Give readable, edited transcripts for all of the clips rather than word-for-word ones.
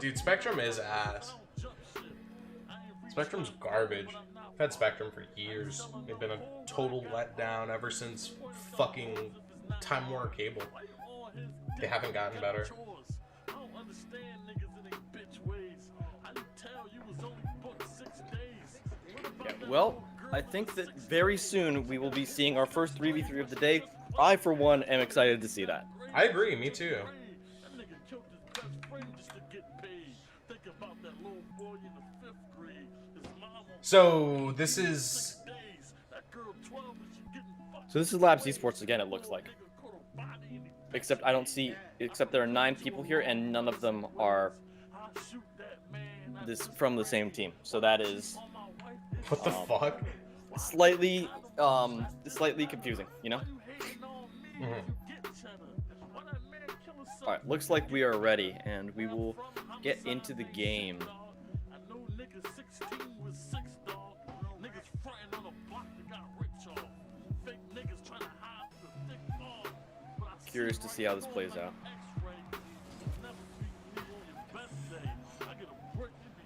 Dude, Spectrum is ass. Spectrum's garbage. I've had Spectrum for years. They've been a total letdown ever since fucking Time Warner Cable. They haven't gotten better. Yeah, well, I think that very soon we will be seeing our first 3v3 of the day. I, for one, am excited to see that. I agree, me too. So this is Labs Esports again, it looks like. Except I don't see, except there are 9 people here and none of them are from the same team. So that is what the fuck? Slightly confusing, you know? Alright, looks like we are ready and we will get into the game. Curious to see how this plays out.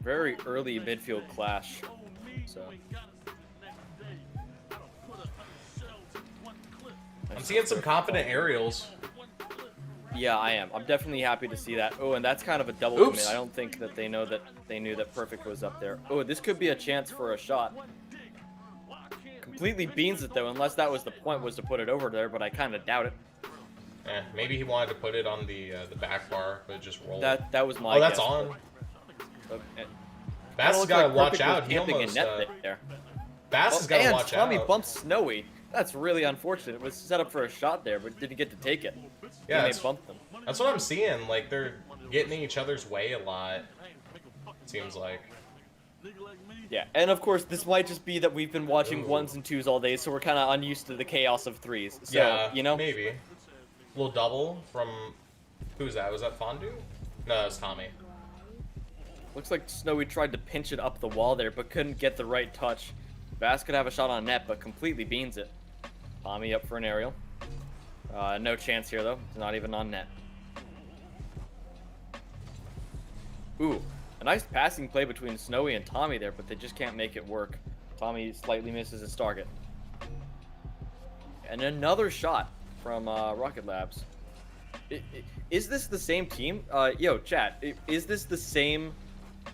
Very early midfield clash. So I'm seeing some confident aerials. yeah, I am. I'm definitely happy to see that. Oh, and that's kind of a double Oops. commit. I don't think that they knew that Perfect was up there. Oh, this could be a chance for a shot. Completely beans it though, unless that was the point, was to put it over there, but I kind of doubt it. Maybe he wanted to put it on the back bar, but just roll. That was my. Oh, that's guess, on. Bass Bass has got to watch out. He camping almost. in net there. Bass has got to watch out. And Tommy bumps Snowy. That's really unfortunate. It was set up for a shot there, but didn't get to take it. Yeah, they bumped them. That's what I'm seeing. Like they're getting in each other's way a lot. It seems like. Yeah, and of course this might just be that we've been watching 1s and 2s all day, so we're kind of unused to the chaos of 3s. So, yeah, you know, maybe. Little double from who's that? Was that Fondue? No, that was Tommy. Looks like Snowy tried to pinch it up the wall there, but couldn't get the right touch. Bass could have a shot on net, but completely beans it. Tommy up for an aerial. No chance here though. It's not even on net. Ooh, a nice passing play between Snowy and Tommy there, but they just can't make it work. Tommy slightly misses his target. And another shot from Rocket Labs. Is this the same team? Yo, chat, is this the same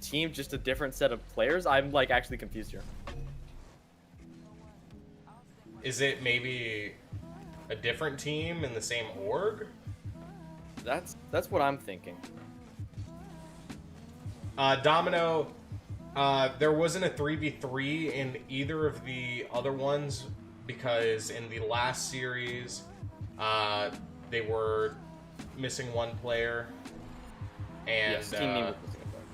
team, just a different set of players? I'm like actually confused here. Is it maybe a different team in the same org? That's what I'm thinking. Domino, there wasn't a 3v3 in either of the other ones because in the last series, they were missing one player, and yes, Team Nemo was missing a player.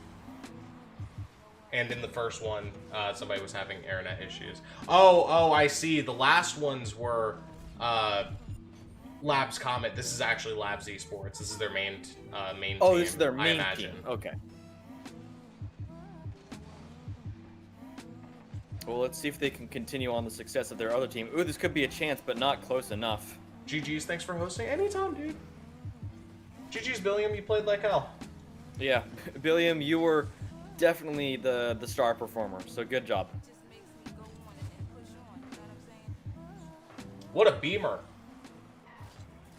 And in the first one, somebody was having internet issues. Oh, I see. The last ones were Labs Comet. This is actually Labs Esports. This is their main team. Oh, this is their I main imagine. team. Okay. Well, let's see if they can continue on the success of their other team. Ooh, this could be a chance, but not close enough. GG's, thanks for hosting. Anytime, dude. GG's, Billiam, you played like hell. Yeah, Billiam, you were definitely the star performer, so good job. What a beamer.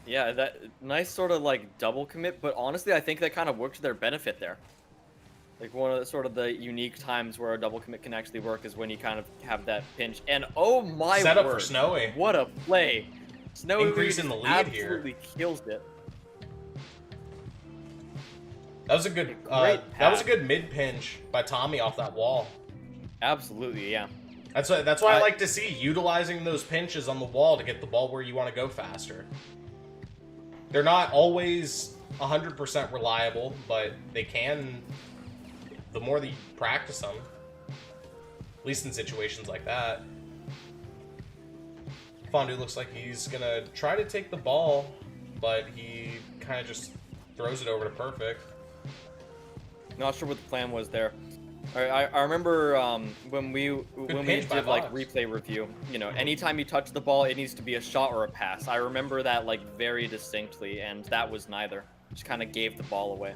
Yeah, that nice sort of like double commit, but honestly, I think that kind of worked to their benefit there. Like one of the sort of the unique times where a double commit can actually work is when you kind of have that pinch. And oh my Set up word, for Snowy. what a play! Snowy Increasing the lead here. absolutely kills it. That was a good. That was a good mid pinch by Tommy off that wall. Absolutely, yeah. That's why I like to see utilizing those pinches on the wall to get the ball where you want to go faster. They're not always 100% reliable, but they can. The more that you practice them, at least in situations like that. Fondue looks like he's gonna try to take the ball, but he kind of just throws it over to Perfect. Not sure what the plan was there. I remember when we did like replay review, you know, anytime you touch the ball, it needs to be a shot or a pass. I remember that like very distinctly, and that was neither. Just kind of gave the ball away.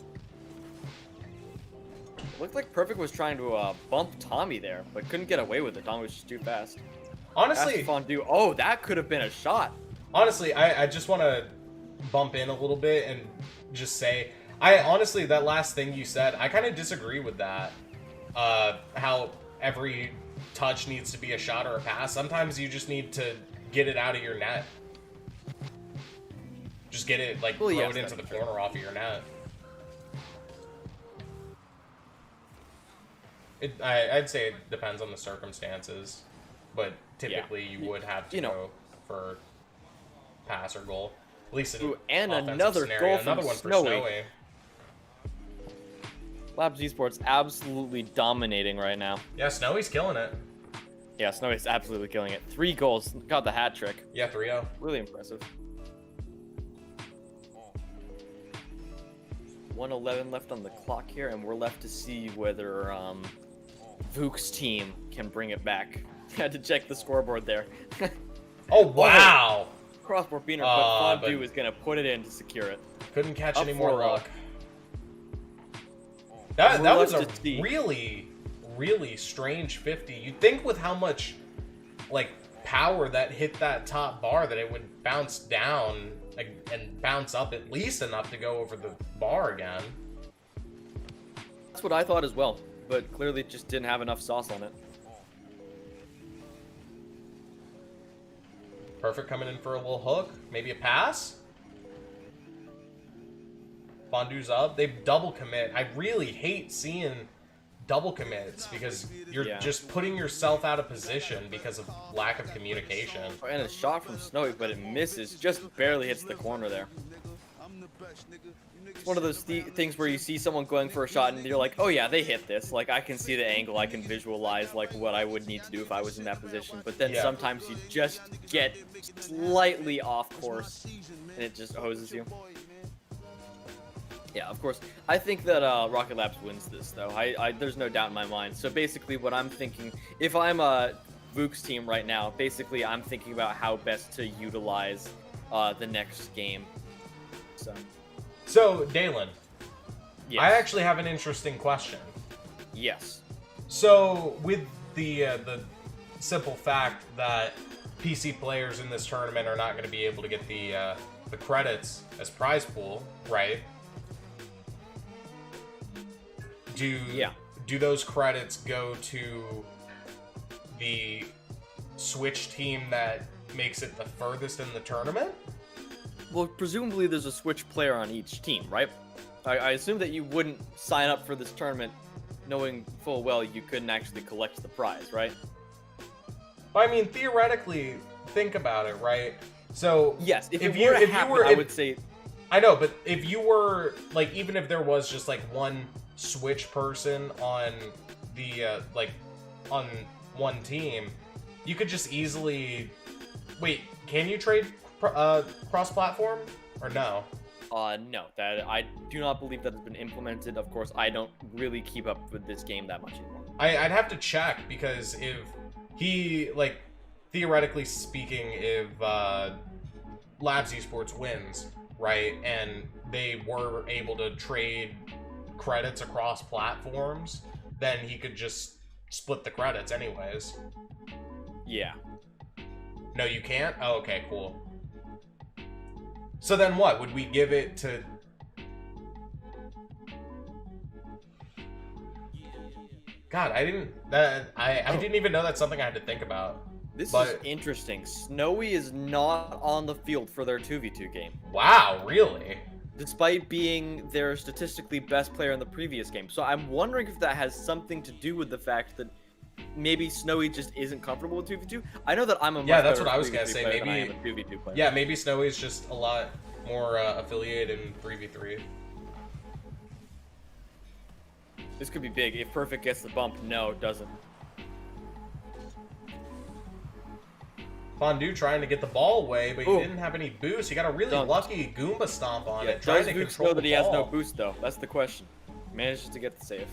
Looked like Perfect was trying to bump Tommy there, but couldn't get away with it. Tommy was just too fast. Honestly, Fondue. Oh, that could have been a shot. Honestly, I just want to bump in a little bit and just say, honestly, that last thing you said, I kind of disagree with that. How every touch needs to be a shot or a pass. Sometimes you just need to get it out of your net. Just get it, like, throw it into the corner off of your net. I'd say it depends on the circumstances, but typically you would have to go for pass or goal. At least in and offensive another scenario. goal from Another one for Snowy. Labs Esports absolutely dominating right now. Yeah, Snowy's killing it. Yeah, Snowy's absolutely killing it. 3 goals, got the hat trick. Yeah, 3-0. Really impressive. 1:11 left on the clock here, and we're left to see whether Vuk's team can bring it back. Had to check the scoreboard there. Oh, wow! Crossbar beaner, but Fondue is going to put it in to secure it. Couldn't catch any more luck. That was a really, really strange 50. You'd think with how much, like, power that hit that top bar that it would bounce down and bounce up at least enough to go over the bar again. That's what I thought as well, but clearly it just didn't have enough sauce on it. Perfect coming in for a little hook. Maybe a pass? Fondue's up. They double commit. I really hate seeing double commits because you're just putting yourself out of position because of lack of communication. And a shot from Snowy, but it misses. Just barely hits the corner there. It's one of those things where you see someone going for a shot and you're like, oh yeah, they hit this. Like, I can see the angle. I can visualize, like, what I would need to do if I was in that position. But then sometimes you just get slightly off course and it just hoses you. Yeah, of course. I think that Rocket Labs wins this, though. There's no doubt in my mind. So basically what I'm thinking, if I'm Vuk's team right now, basically I'm thinking about how best to utilize the next game. So Dalen, yes. I actually have an interesting question. Yes. So with the simple fact that PC players in this tournament are not going to be able to get the credits as prize pool, right? Do those credits go to the Switch team that makes it the furthest in the tournament? Well, presumably there's a Switch player on each team, right? I assume that you wouldn't sign up for this tournament knowing full well you couldn't actually collect the prize, right? I mean, theoretically, think about it, right? So yes, if you were, I would say. I know, but if you were like, even if there was just like one Switch person on the on one team, you could just easily wait. Can you trade cross-platform or no? No, that I do not believe that has been implemented. Of course, I don't really keep up with this game that much anymore. I'd have to check because if he, like, theoretically speaking, if Labs Esports wins, right, and they were able to trade credits across platforms, then he could just split the credits anyways. Yeah. No, you can't? Oh, okay, cool. So then what? Would we give it to... God, I didn't even know that's something I had to think about. This is interesting. Snowy is not on the field for their 2v2 game. Wow, really? Despite being their statistically best player in the previous game. So I'm wondering if that has something to do with the fact that maybe Snowy just isn't comfortable with 2v2. I know that I'm a much that's better what I was gonna say. Maybe I am a 2v2 player. Yeah, maybe Snowy's just a lot more affiliated in 3v3. This could be big. If Perfect gets the bump, no, it doesn't. Fondue trying to get the ball away, but he didn't have any boost. He got a really lucky Goomba stomp on it, trying to control the ball. Does Vukes know that he has no boost, though? That's the question. Manages to get the save.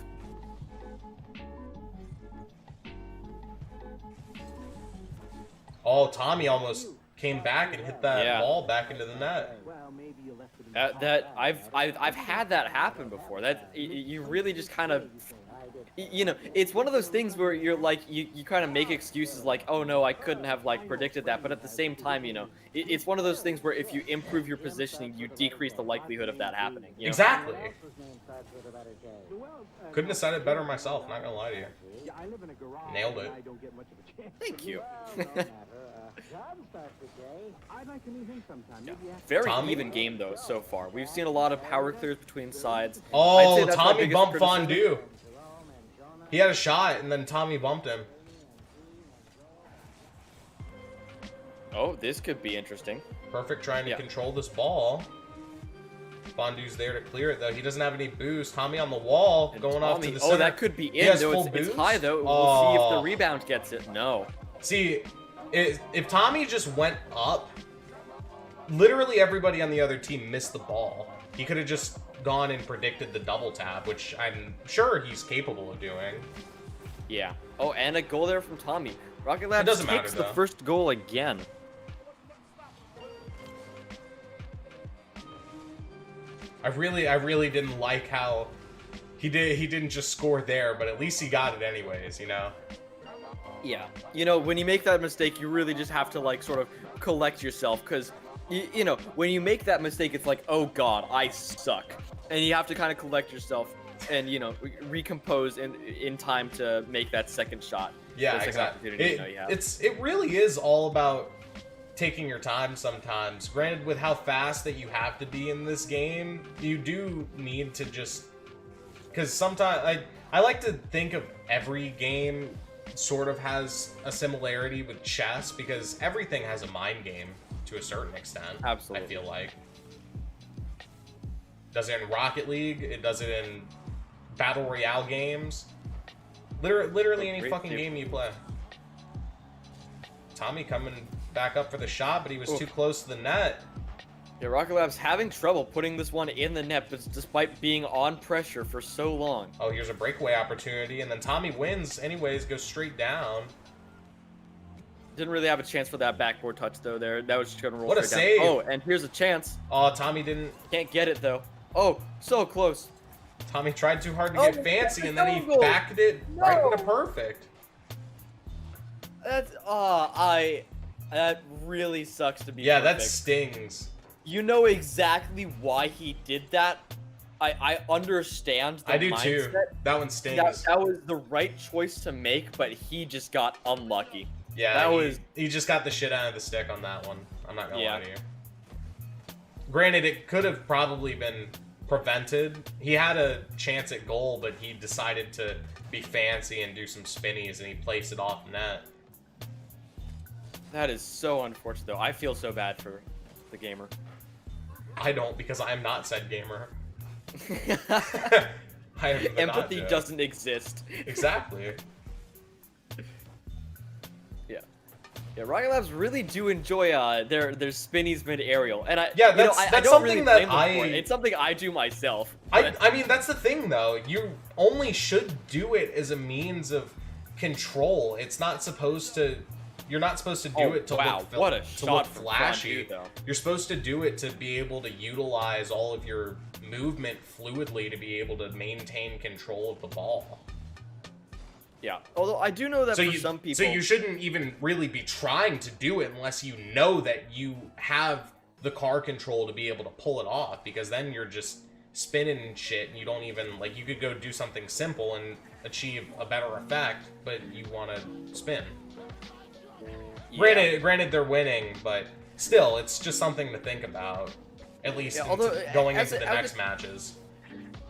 Oh, Tommy almost came back and hit that ball back into the net. I've had that happen before. That you really just kind of You know, it's one of those things where you're like, you kind of make excuses like, oh no, I couldn't have like predicted that. But at the same time, you know, it's one of those things where if you improve your positioning, you decrease the likelihood of that happening. You know? Exactly. Couldn't have said it better myself, not gonna lie to you. Nailed it. Thank you. Very Tommy? even game though so far. We've seen a lot of power clears between sides. I'd say Oh, that's my Tommy biggest bumped criticism. Fondue. He had a shot, and then Tommy bumped him. Oh, this could be interesting. Perfect trying to Yeah. control this ball. Fondue's there to clear it, though. He doesn't have any boost. Tommy on the wall, And going off to Tommy- the center. Oh, that could be He in has though. full It's boost? high though. We'll see if the Oh. rebound gets it. No. See, if Tommy just went up, literally everybody on the other team missed the ball. He could have just gone and predicted the double tap, which I'm sure he's capable of doing. Yeah. Oh, and a goal there from Tommy. Rocket Lab doesn't takes matter, the though. first goal again. I really didn't like how he didn't just score there, but at least he got it anyways, you know? Yeah. You know, when you make that mistake, you really just have to like sort of collect yourself because you know, when you make that mistake, it's like, oh god, I suck. And you have to kind of collect yourself and, you know, recompose in time to make that second shot. Yeah, That second exactly. opportunity you know you have. It really is all about taking your time sometimes. Granted, with how fast that you have to be in this game, you do need to just... Because sometimes... I like to think of every game sort of has a similarity with chess, because everything has a mind game to a certain extent. Absolutely. I feel like. Does it in Rocket League, it does it in Battle Royale games. Literally any Great fucking tip. game you play. Tommy coming back up for the shot, but he was Oof. too close to the net. Yeah, Rocket Lab's having trouble putting this one in the net, but despite being on pressure for so long. Oh, here's a breakaway opportunity, and then Tommy wins anyways, goes straight down. Didn't really have a chance for that backboard touch though there. That was just gonna roll What a straight down. save. Oh, and here's a chance. Oh, Tommy didn't... Can't get it though. Oh, so close. Tommy tried too hard to Oh, get fancy, and then he no. backed it right No. into perfect. That's that really sucks to be Yeah, perfect. that stings. You know exactly why he did that. I understand the I do mindset. too. That one stings. That was the right choice to make, but he just got unlucky. Yeah, that he, was- he just got the shit out of the stick on that one. I'm not gonna Yeah. lie to you. Granted, it could have probably been prevented. He had a chance at goal, but he decided to be fancy and do some spinnies, and he placed it off net. That is so unfortunate though. I feel so bad for the gamer. I don't, because I am not said gamer. I am the Empathy nacho. doesn't exist. Exactly. Yeah, Rocket Labs really do enjoy their spinnies mid aerial, and Yeah, you know, that's I something don't really that blame them for it. I- It's something I do myself. I mean, that's the thing, though. You only should do it as a means of control. It's not supposed to... You're not supposed to do Oh, it to wow, look, what a to shot look from flashy. Fondue, though. You're supposed to do it to be able to utilize all of your movement fluidly to be able to maintain control of the ball. Yeah, although I do know that for some people. So you shouldn't even really be trying to do it unless you know that you have the car control to be able to pull it off, because then you're just spinning and shit, and you don't even, like, you could go do something simple and achieve a better effect, but you want to spin. Yeah. Granted, they're winning, but still, it's just something to think about. At least Yeah, although, going as into a- the as next a- matches.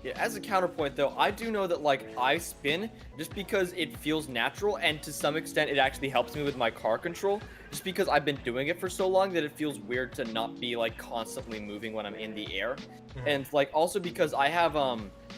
Yeah, as a counterpoint though, I do know that like I spin just because it feels natural, and to some extent it actually helps me with my car control, just because I've been doing it for so long that it feels weird to not be like constantly moving when I'm in the air. And like also because I have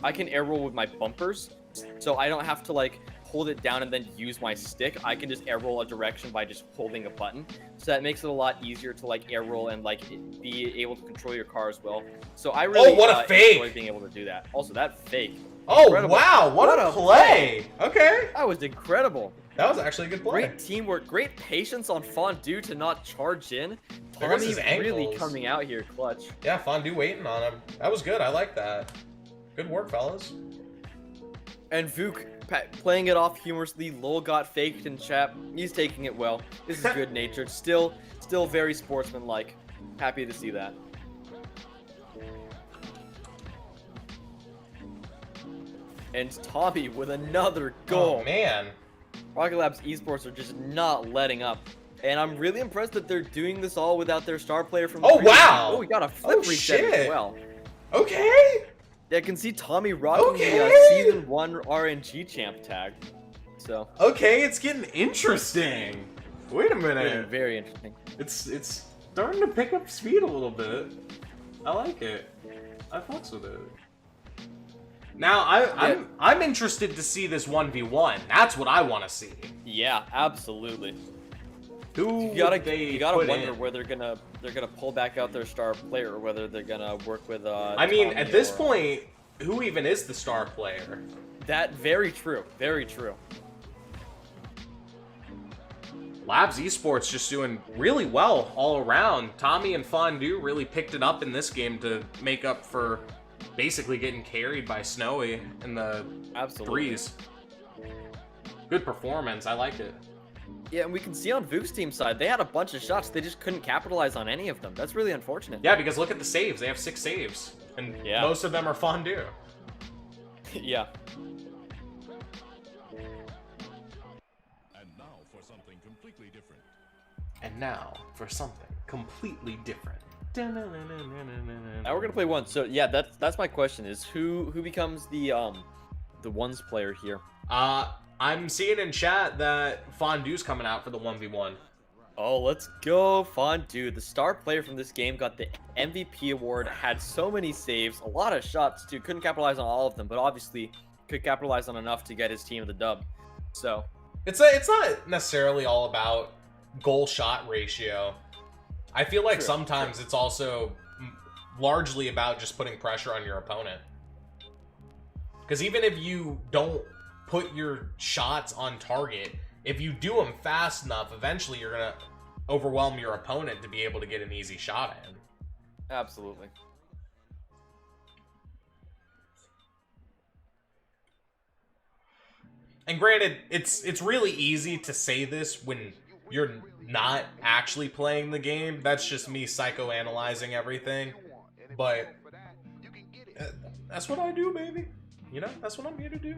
I can air roll with my bumpers, so I don't have to like hold it down and then use my stick. I can just air roll a direction by just holding a button, so that makes it a lot easier to like air roll and like be able to control your car as well. So I really what a fake! enjoy being able to do that. Also, that fake, Oh, Incredible. wow, what a play! Okay, that was incredible. that was actually a good play. Great teamwork, great patience on Fondue to not charge in. There goes Tommy his really ankles. coming out here clutch. Yeah, Fondue waiting on him. That was good, I like that. Good work, fellas. And Vuk playing it off humorously. Lol got faked in chat. He's taking it well. This is good natured. Still very sportsmanlike. Happy to see that. And Tommy with another goal. Oh, man. Rocket Labs esports are just not letting up. And I'm really impressed that they're doing this all without their star player from the Oh, previous wow. game. Oh, we got a flip reset shit. as well. Okay. Yeah, I can see Tommy rocking the Okay. Season 1 RNG champ tag. So, Okay, it's getting interesting. Wait a minute. very interesting. It's starting to pick up speed a little bit. I like it. I fucks with it. Now, I'm interested to see this 1v1. That's what I want to see. Yeah, absolutely. Who You gotta put wonder in? where they're gonna pull back out their star player, or whether they're gonna work with. I mean, Tommy at this or- point, who even is the star player? that very true, very true. Labs Esports just doing really well all around. Tommy and Fondue really picked it up in this game to make up for basically getting carried by Snowy in the Absolutely. threes. Good performance. I like it. Yeah, and we can see on Vuk's team side, they had a bunch of shots. They just couldn't capitalize on any of them. That's really unfortunate. Yeah, because look at the saves. They have 6 saves. And Yeah. most of them are Fondue. Yeah. And now for something completely different. And now for something completely different. Now we're gonna play one. So yeah, that's my question: is who becomes the ones player here? I'm seeing in chat that Fondue's coming out for the 1v1. Oh, let's go, Fondue. The star player from this game got the MVP award. Had so many saves, a lot of shots too. Couldn't capitalize on all of them, but obviously could capitalize on enough to get his team the dub. So It's not necessarily all about goal shot ratio. I feel like True, sometimes it's also largely about just putting pressure on your opponent. Because even if you don't put your shots on target, if you do them fast enough, eventually you're going to overwhelm your opponent to be able to get an easy shot in. absolutely. And granted, it's really easy to say this when you're not actually playing the game. That's just me psychoanalyzing everything. But that's what I do, baby. You know, that's what I'm here to do.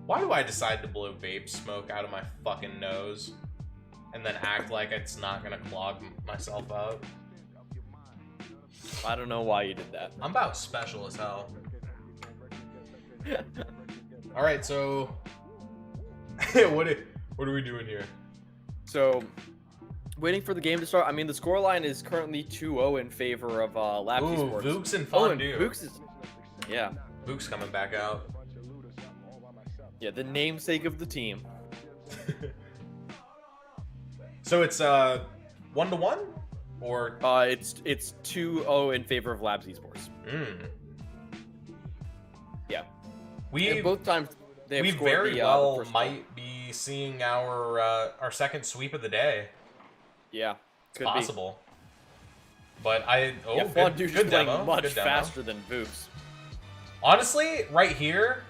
Why do I decide to blow vape smoke out of my fucking nose and then act like it's not gonna clog myself up? I don't know why you did that. I'm about special as hell. Alright, so what are we doing here? So, waiting for the game to start. I mean, the scoreline is currently 2-0 in favor of Lab Ooh, Esports. Vukes and Oh, and Fondue. Vukes is... Yeah. Vukes coming back out. Yeah, the namesake of the team. So it's 1-1? Or It's 2-0 in favor of Labs Esports. Yeah. And both times they have we scored very the well first might be seeing our second sweep of the day. goal. Yeah, could Possible. But be. Yeah, Fondue's good playing demo. much Good demo. faster than Vukes. Honestly, right here,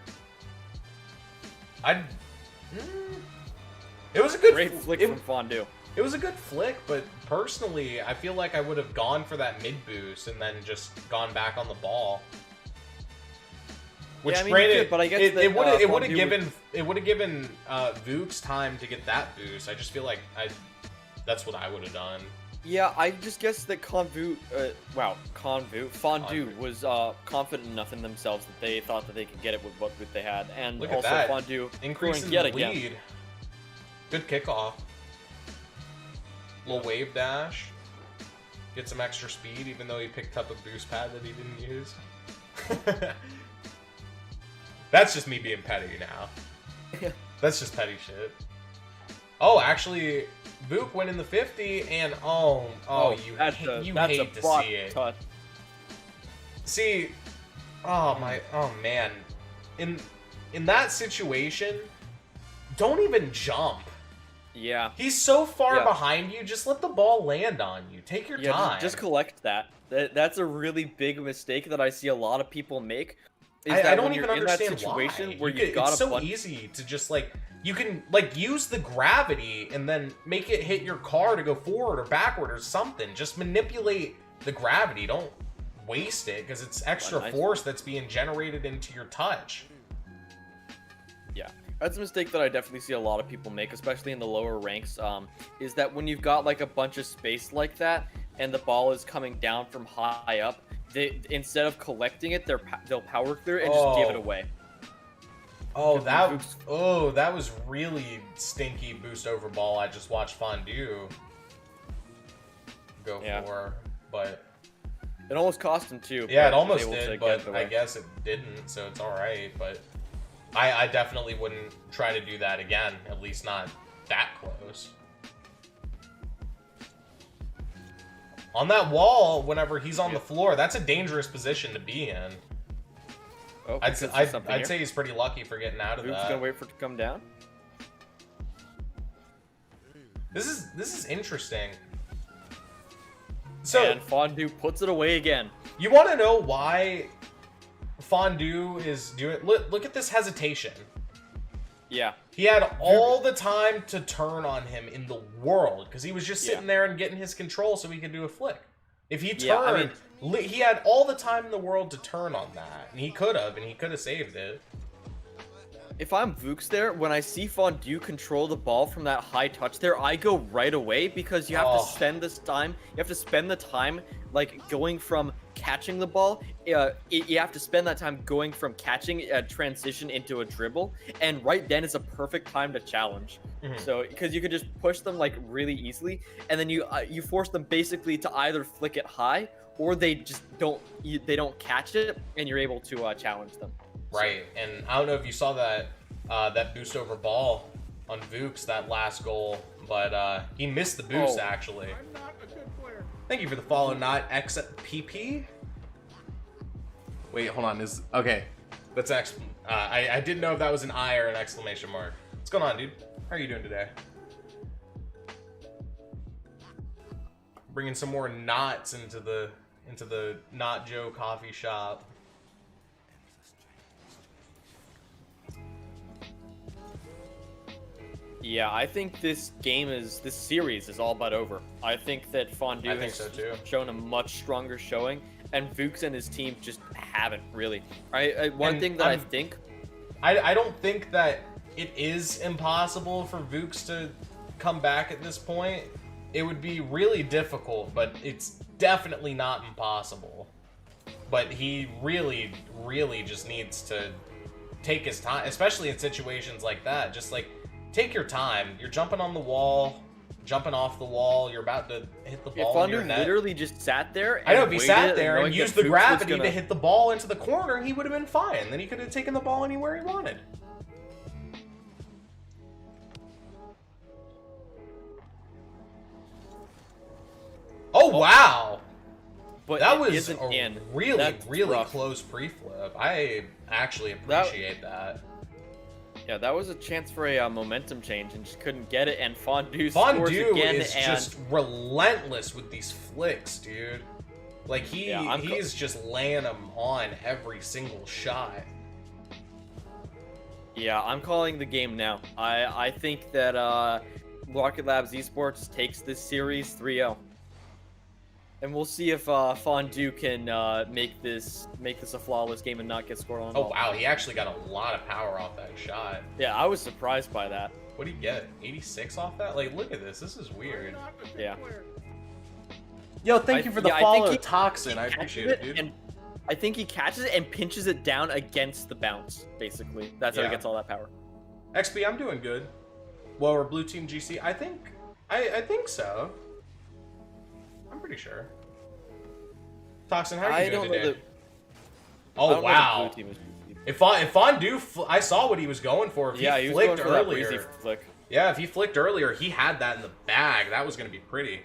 it was a good Great flick it, from Fondue. it was a good flick, but personally, I feel like I would have gone for that mid boost and then just gone back on the ball. Which, Yeah, I mean, you granted, could, but I guess it that, would have Fondue given Vukes time to get that boost. I just feel like that's what I would have done. Yeah, I just guess that Fondue was confident enough in themselves that they thought that they could get it with what they had, and Look at also that. Fondue Increasing yet the again. lead. Good kickoff. Little wave dash. Get some extra speed, even though he picked up a boost pad that he didn't use. That's just me being petty now. That's just petty shit. Oh, actually, Vuk went in the 50, and you that's hate a to bot see it. touch. See, oh man, in that situation, don't even jump. Yeah. He's so far Yeah. behind you. Just let the ball land on you. Take your Yeah, time. just collect that. That's a really big mistake that I see a lot of people make. Is I that don't when even you're in that understand situation why. where you've got it's a so bunch. easy to just like you can like use the gravity and then make it hit your car to go forward or backward or something. Just manipulate the gravity. Don't waste it because it's extra nice. force that's being generated into your touch. Yeah, that's a mistake that I definitely see a lot of people make, especially in the lower ranks. Is that when you've got like a bunch of space like that, and the ball is coming down from high up, they instead of collecting it, they'll power clear and just give it away. Oh, Because that was really stinky boost over ball. I just watched Fondue go for, but it almost cost him too. yeah, it but almost able to did, get it but away. I guess it didn't, so it's all right. But I definitely wouldn't try to do that again. At least not that close. On that wall, whenever he's on the floor, that's a dangerous position to be in. Oh, I'd here. say he's pretty lucky for getting out of Who's that. gonna wait for it to come down? This is interesting. So And Fondue puts it away again. you want to know why Fondue is doing? Look at this hesitation. Yeah. He had all the time to turn on him in the world because he was just sitting there and getting his control so he could do a flick. If he turned, he had all the time in the world to turn on that, and he could have saved it. If I'm Vooks there, when I see Fondue control the ball from that high touch there, I go right away because you have to spend this time. You have to spend the time like going from catching the ball. You have to spend that time going from catching a transition into a dribble, and right then is a perfect time to challenge. So because you could just push them like really easily, and then you force them basically to either flick it high or they just don't catch it, and you're able to challenge them. Right, and I don't know if you saw that that boost over ball on Vooks, that last goal, but he missed the boost actually. Thank you for the follow, not XPP. Wait, hold on. Okay? That's X. I didn't know if that was an I or an exclamation mark. What's going on, dude? How are you doing today? Bringing some more knots into the Not Joe coffee shop. Yeah, I think this series is all but over. I think that Fondue has shown a much stronger showing, and Vooks and his team just haven't really. One thing that I think... I don't think that it is impossible for Vooks to come back at this point. It would be really difficult, but it's definitely not impossible. But he really, really just needs to take his time, especially in situations like that. Just like... take your time. You're jumping on the wall, jumping off the wall. You're about to hit the ball in your net. Literally just sat there. I know if he sat there and used the gravity to hit the ball into the corner, he would have been fine. Then he could have taken the ball anywhere he wanted. Oh wow! But that was a really, really rough. close pre-flip. I actually appreciate that. Yeah, that was a chance for a momentum change and just couldn't get it. And Fondue scores again. Is just relentless with these flicks, dude. Like he's just laying them on every single shot. Yeah, I'm calling the game now. I think that Rocket Labs Esports takes this series 3-0. And we'll see if Fondue can make this a flawless game and not get scored on. Oh wow, he actually got a lot of power off that shot. Yeah, I was surprised by that. What did he get? 86 off that? Like, look at this. This is weird. Yeah. Yo, thank you for the follow, Toxin. I appreciate it, dude. And I think he catches it and pinches it down against the bounce. Basically, that's how he gets all that power. XP, I'm doing good. Lower blue team GC. I think so. I'm pretty sure. Toxin, how are you doing today? Oh wow! If Fondue, I saw what he was going for. If he flicked earlier, yeah, if he flicked earlier, he had that in the bag. That was gonna be pretty.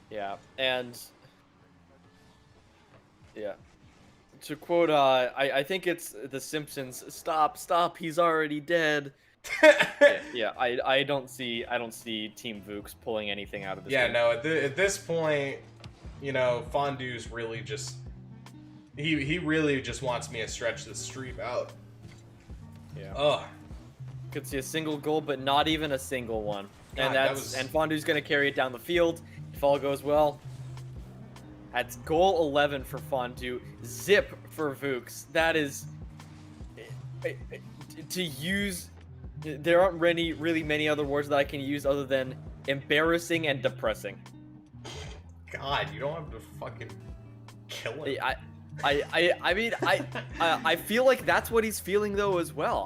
Yeah, and yeah. To quote, I think it's The Simpsons. Stop! He's already dead. Yeah, I don't see Team Vooks pulling anything out of this. Yeah, game. no. At this point, you know, Fondue's really just he really just wants me to stretch this streak out. Yeah. Ugh. Could see a single goal, but not even a single one. And God, and Fondue's gonna carry it down the field if all goes well. That's goal 11 for Fondue. Zip for Vooks. That is to use. There aren't really many other words that I can use other than embarrassing and depressing. God, you don't have to fucking kill him. I feel like that's what he's feeling though as well.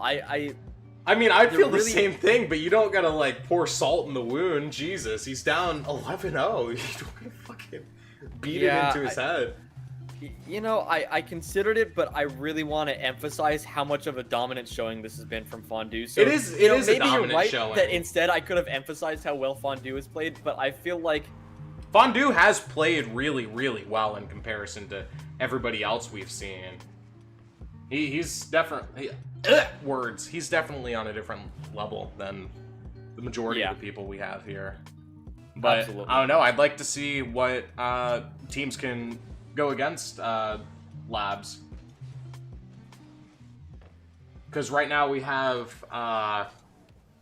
I mean, I feel the really- same thing, but you don't gotta like pour salt in the wound. Jesus, he's down 11-0. You don't fucking beat it into his head. You know, I considered it, but I really want to emphasize how much of a dominant showing this has been from Fondue. So, It is you know, a maybe dominant you're right showing. that instead I could have emphasized how well Fondue has played, but I feel like Fondue has played really, really well in comparison to everybody else we've seen. He's definitely He's definitely on a different level than the majority of the people we have here. But Absolutely. I don't know. I'd like to see what teams can go against Labs. Because right now we have, I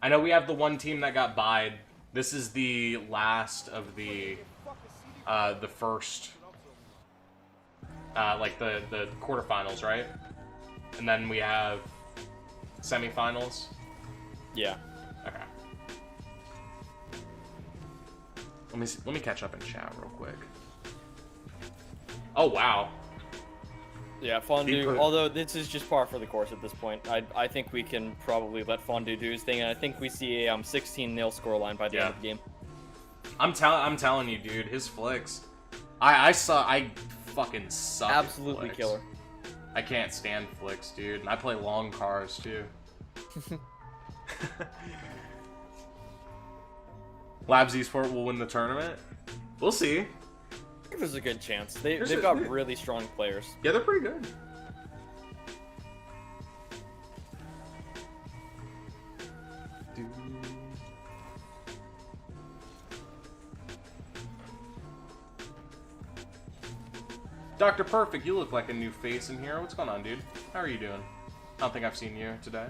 know we have the one team that got buyed. This is the last of the first, like the quarterfinals, right? And then we have semifinals. yeah. Okay. Let me catch up in chat real quick. Oh wow. Yeah, Fondue, put- although this is just par for the course at this point, I think we can probably let Fondue do his thing, and I think we see a 16-0 scoreline by the end of the game. I'm telling you, dude, his flicks. I fucking suck. Absolutely at flicks. killer. I can't stand flicks, dude. And I play long cars too. Labs Esport will win the tournament. We'll see. I think there's a good chance. They've There's got really strong players. Yeah, they're pretty good. Dr. Perfect, you look like a new face in here. What's going on, dude? How are you doing? I don't think I've seen you today.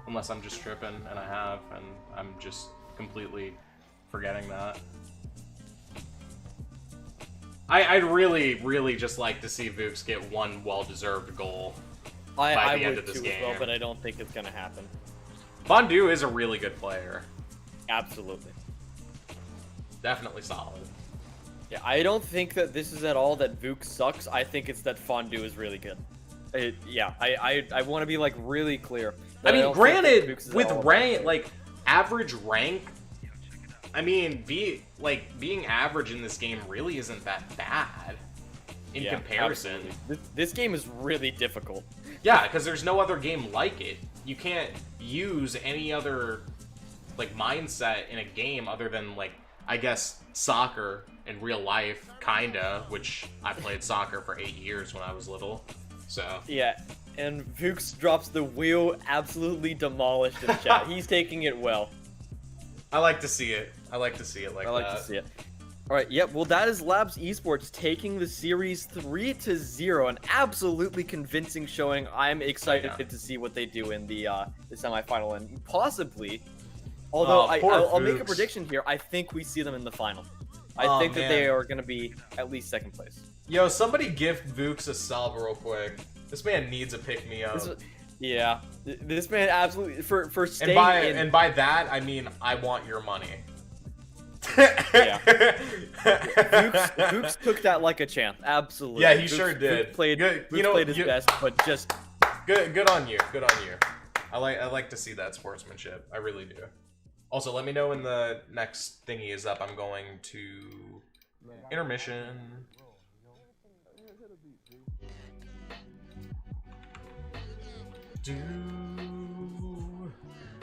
Unless I'm just tripping, and I have, and I'm just completely forgetting that. I'd really, really just like to see Vooks get one well-deserved goal by I the end would of this too game. as well, but I don't think it's gonna happen. Fondue is a really good player. Absolutely. Definitely solid. Yeah, I don't think that this is at all that Vuk sucks. I think it's that Fondue is really good. I want to be like really clear. I mean, don't think that granted, Vukes is with at all rank, bad. like average rank, I mean, being average in this game really isn't that bad in Yeah, comparison. absolutely. This game is really difficult. Yeah, because there's no other game like it. You can't use any other like mindset in a game other than like I guess soccer in real life, kinda. Which I played soccer for 8 years when I was little, so. Yeah, and Vukes drops the wheel absolutely demolished in chat. He's taking it well. I like to see it. I like to see it like that. I like to see it. All right, yep. Well, that is Labs Esports taking the series 3-0, an absolutely convincing showing. I'm excited to see what they do in the semifinal and possibly. Although I'll make a Vooks. prediction here. I think we see them in the final. I Oh, think that they man. are going to be at least second place. Yo, somebody gift Vooks a sub real quick. This man needs a pick me up. Yeah, this man absolutely for staying in. And by that I mean I want your money. Yeah. Vooks took that like a champ. Absolutely. Yeah, he Vooks- sure did. Vooks played, Good- Vooks played his best, but just Good on you. Good on you. I like to see that sportsmanship. I really do. Also, let me know when the next thingy is up. I'm going to intermission.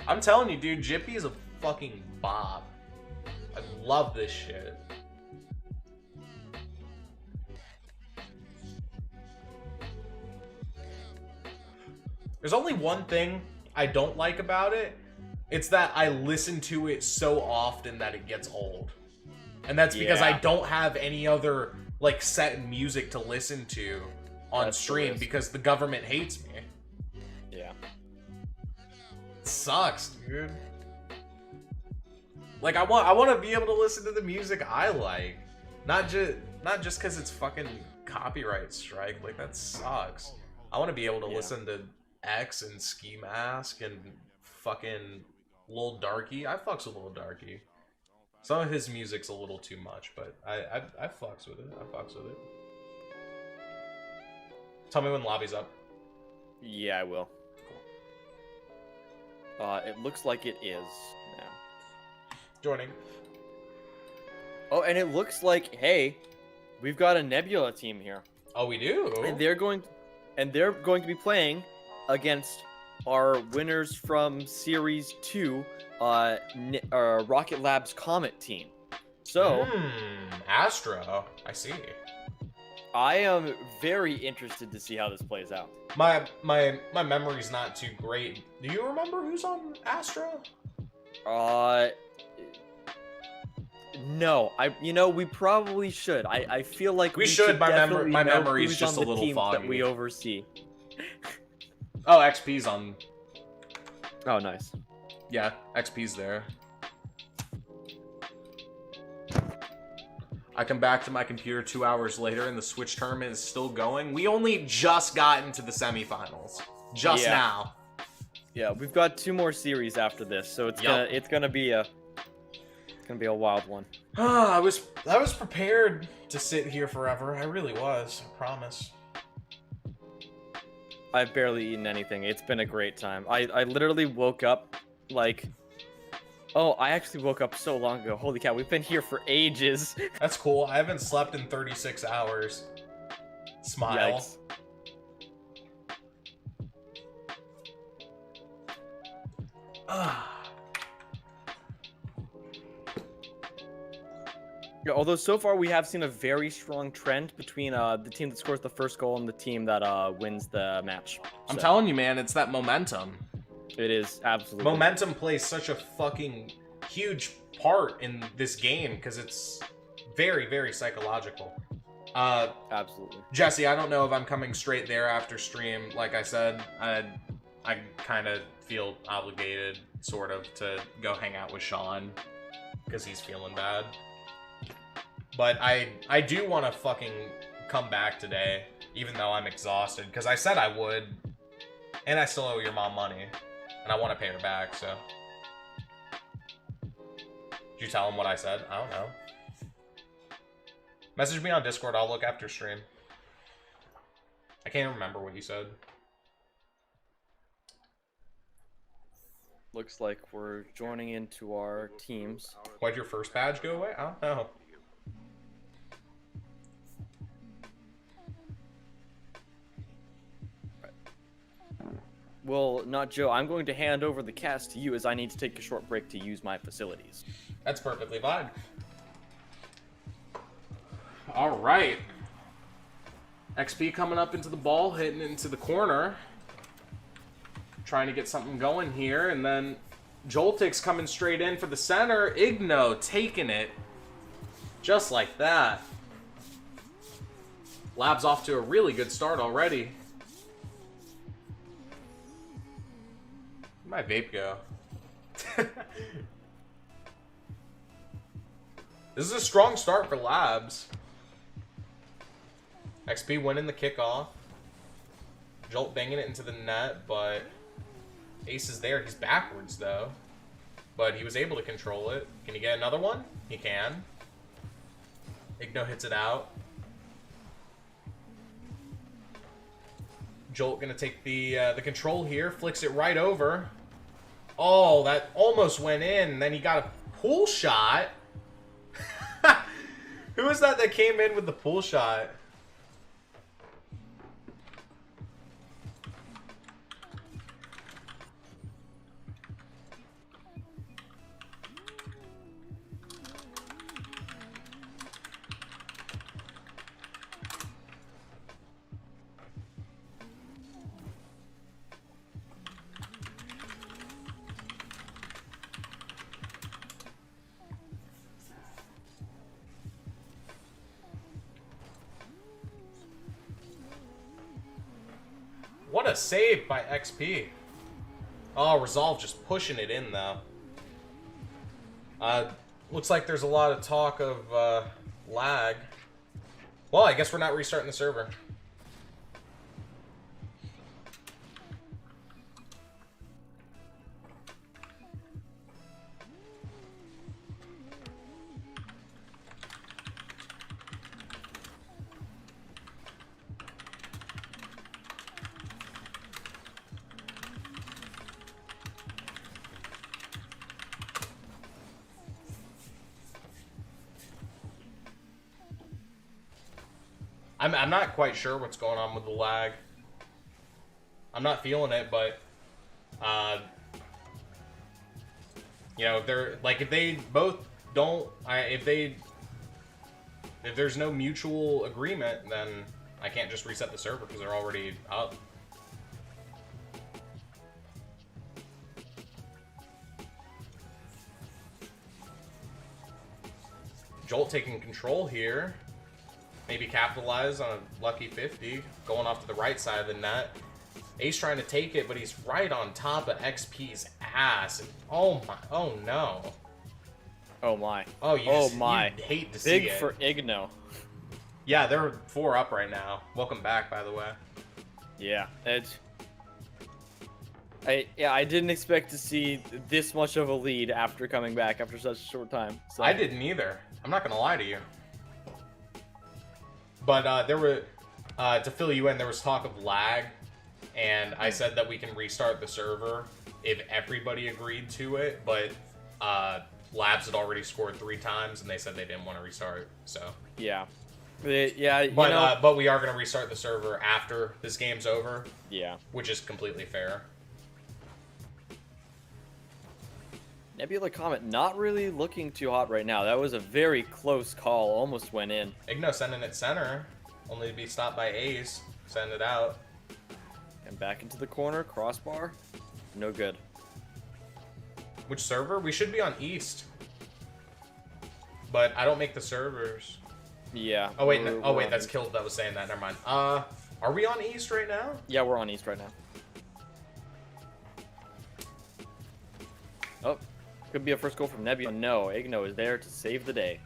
I'm telling you, dude, Jippy is a fucking bob. I love this shit. There's only one thing I don't like about it. It's that I listen to it so often that it gets old. And that's because I Yeah. don't have any other, like, set music to listen to on That's the stream risk. because the government hates me. Yeah. It sucks, dude. Like, I want to be able to listen to the music I like. Not just because it's fucking copyright strike. Like, that sucks. I want to be able to Yeah. listen to X and Ski Mask and fucking Lil Darky. I fucks with Lil Darky. Some of his music's a little too much, but I fucks with it. I fucks with it. Tell me when lobby's up. Yeah, I will. It looks like it is now. Joining. Oh, and it looks like, hey, we've got a Nebula team here. Oh, we do? And they're going to be playing against our winners from Series 2, Rocket Lab's Comet team. So, Astro. I see. I am very interested to see how this plays out. My memory's not too great. Do you remember who's on Astro? No, we probably should. I feel like We should. My definitely know memory's who's just on a the little team foggy. that we oversee. Oh, XP's on. Oh, nice. Yeah, XP's there. I come back to my computer 2 hours later and the Switch tournament is still going. We only just got into the semifinals. Just Yeah. now. Yeah, we've got 2 more series after this, so it's Yup. gonna be a wild one. I was prepared to sit here forever. I really was. I promise. I've barely eaten anything. It's been a great time. I literally woke up like... Oh, I actually woke up so long ago. Holy cow, we've been here for ages. That's cool. I haven't slept in 36 hours. Smile. Yikes. Yeah, although so far we have seen a very strong trend between the team that scores the first goal and the team that wins the match. I'm So, telling you, man, it's that momentum. it is absolutely Momentum plays such a fucking huge part in this game because it's very, very psychological. absolutely. Jesse, I don't know if I'm coming straight there after stream. Like I said, I kind of feel obligated, sort of, to go hang out with Sean because he's feeling bad. But I do want to fucking come back today, even though I'm exhausted, because I said I would, and I still owe your mom money, and I want to pay her back, so. Did you tell him what I said? I don't know. Message me on Discord, I'll look after stream. I can't remember what you said. Looks like we're joining into our teams. Why'd your first badge go away? I don't know. Well, not Joe. I'm going to hand over the cast to you as I need to take a short break to use my facilities. That's perfectly fine. All right. XP coming up into the ball, hitting into the corner. Trying to get something going here, and then Joltik's coming straight in for the center. Igno taking it. Just like that. Lab's off to a really good start already. Where'd my vape go? This is a strong start for Labs. XP winning the kickoff. Jolt banging it into the net, but Ace is there. He's backwards, though. But he was able to control it. Can he get another one? He can. Igno hits it out. Jolt gonna take the control here. Flicks it right over. Oh, that almost went in. Then he got a pool shot. Who was that came in with the pool shot? what a save by XP. Oh, Resolve just pushing it in, though. Looks like there's a lot of talk of lag. Well, I guess we're not restarting the server. I'm not quite sure what's going on with the lag. I'm not feeling it, but you know, they're like, if they both don't, if there's no mutual agreement, then I can't just reset the server because they're already up. Jolt taking control here. Maybe capitalize on a lucky 50, going off to the right side of the net. Ace trying to take it, but he's right on top of XP's ass. Oh my, oh no. Oh my. Oh, you oh just, my. you hate to see Big it. for Igno. Yeah, they're 4 up right now. Welcome back, by the way. Yeah, Edge. I didn't expect to see this much of a lead after coming back after such a short time. So. I didn't either. I'm not gonna lie to you. But there were, to fill you in, there was talk of lag, and I said that we can restart the server if everybody agreed to it, but Labs had already scored 3 times, and they said they didn't want to restart, so. Yeah. Yeah, But we are going to restart the server after this game's over. Yeah. Which is completely fair. Nebula Comet not really looking too hot right now. That was a very close call. Almost went in. Igno sending it center. Only to be stopped by Ace. Send it out. And back into the corner. Crossbar. No good. Which server? We should be on East. But I don't make the servers. Yeah. Oh wait, no, oh wait, that's Killed that was saying that. Never mind. Are we on East right now? Yeah, we're on East right now. Oh. Could be a first goal from Nebula. No, Igno is there to save the day.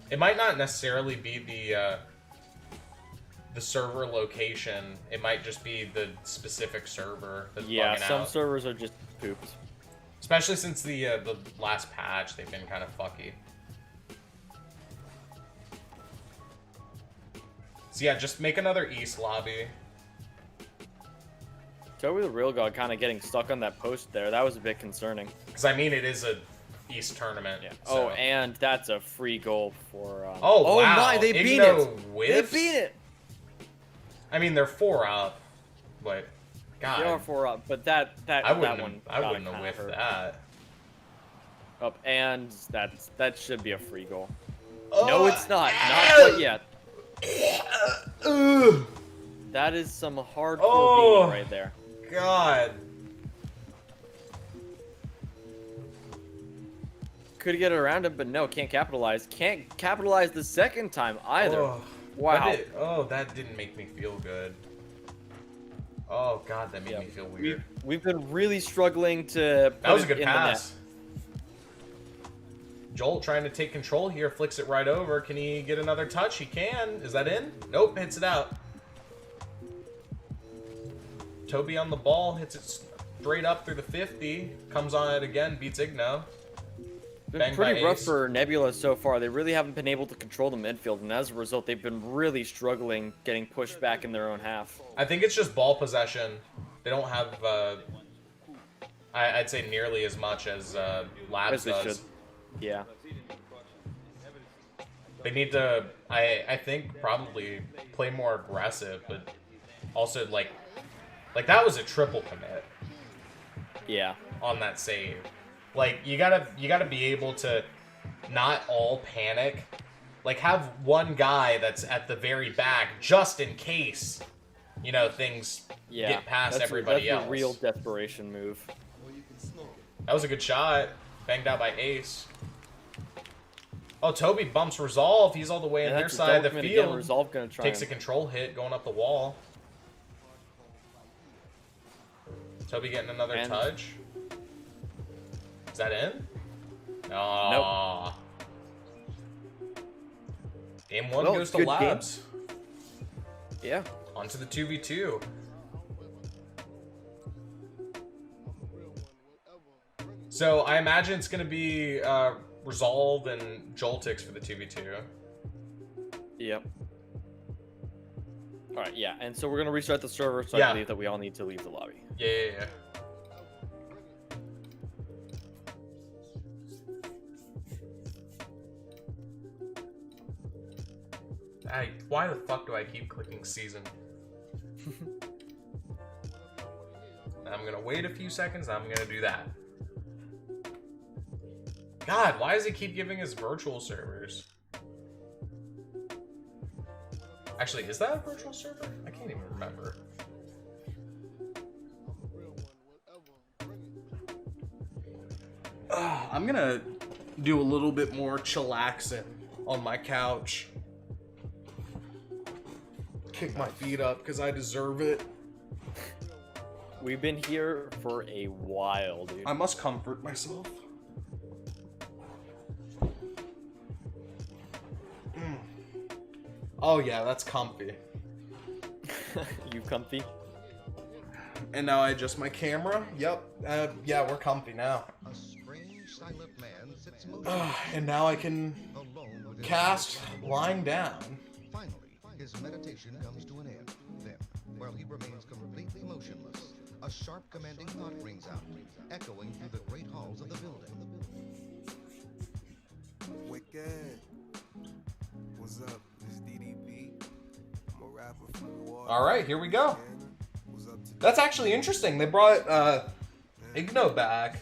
It might not necessarily be the server location. It might just be the specific server that's yeah, bugging some out. servers are just pooped. Especially since the last patch, they've been kind of fucky. So yeah, just make another East lobby. Toby the Real God kind of getting stuck on that post there. That was a bit concerning. Because, I mean, it is a East tournament. Yeah. So. Oh, and that's a free goal for... Oh, wow. My, they beat Igno it. whiffs? They beat it. I mean, they're 4 up, but... God. They are 4 up, but that I wouldn't one have whiffed hurt. that. Up, and that should be a free goal. Oh, no, it's not. Not quite yet. That is some hardcore beating right there. God. Could get it around him, but no, can't capitalize. Can't capitalize the second time either. Oh, wow. That didn't make me feel good. Oh God, that made me feel weird. We've been really struggling to put That was a it good in the pass. net. Joel trying to take control here, flicks it right over. Can he get another touch? He can. Is that in? Nope, hits it out. Toby on the ball, hits it straight up through the 50. Comes on it again, beats Igno. Been pretty rough for Nebula so far. They really haven't been able to control the midfield, and as a result, they've been really struggling getting pushed back in their own half. I think it's just ball possession. They don't have, I'd say nearly as much as Labs does. Should. Yeah. They need to, I think, probably play more aggressive, but also, like that was a triple commit. Yeah. On that save. Like, you gotta be able to not all panic. Like, have one guy that's at the very back just in case, you know, things get past everybody else. That's a real desperation move. That was a good shot. Banged out by Ace. Oh, Toby bumps Resolve. He's all the way in And their that's a side of the double commit again. field. Resolve gonna try Takes a and- control hit going up the wall. Toby getting another And- touch. Is that in? Aww. Game 1 Well, goes to good game. Labs. Yeah. On to the 2v2. So I imagine it's going to be Resolve and Joltix for the 2v2. Yep. All right. Yeah. And so we're gonna restart the server. So Yeah. I believe that we all need to leave the lobby. Yeah. Why the fuck do I keep clicking season? I'm gonna wait a few seconds, I'm gonna do that. God, why does he keep giving us virtual servers? Actually, is that a virtual server? I can't even remember. I'm gonna do a little bit more chillaxing on my couch. Kick my feet up because I deserve it. We've been here for a while, dude. I must comfort myself. Oh yeah, that's comfy. You comfy? And now I adjust my camera. Yep. Yeah, we're comfy now. A strange, silent man sits And now I can alone with his cast lying down. Finally, his meditation comes to an end. Then, while he remains completely motionless, a sharp, commanding thought rings out, echoing through the great halls of the building. Wicked. What's up? It's DDP. I'm a rapper from the water. All right, here we go. What's up to That's actually interesting. They brought Igno back.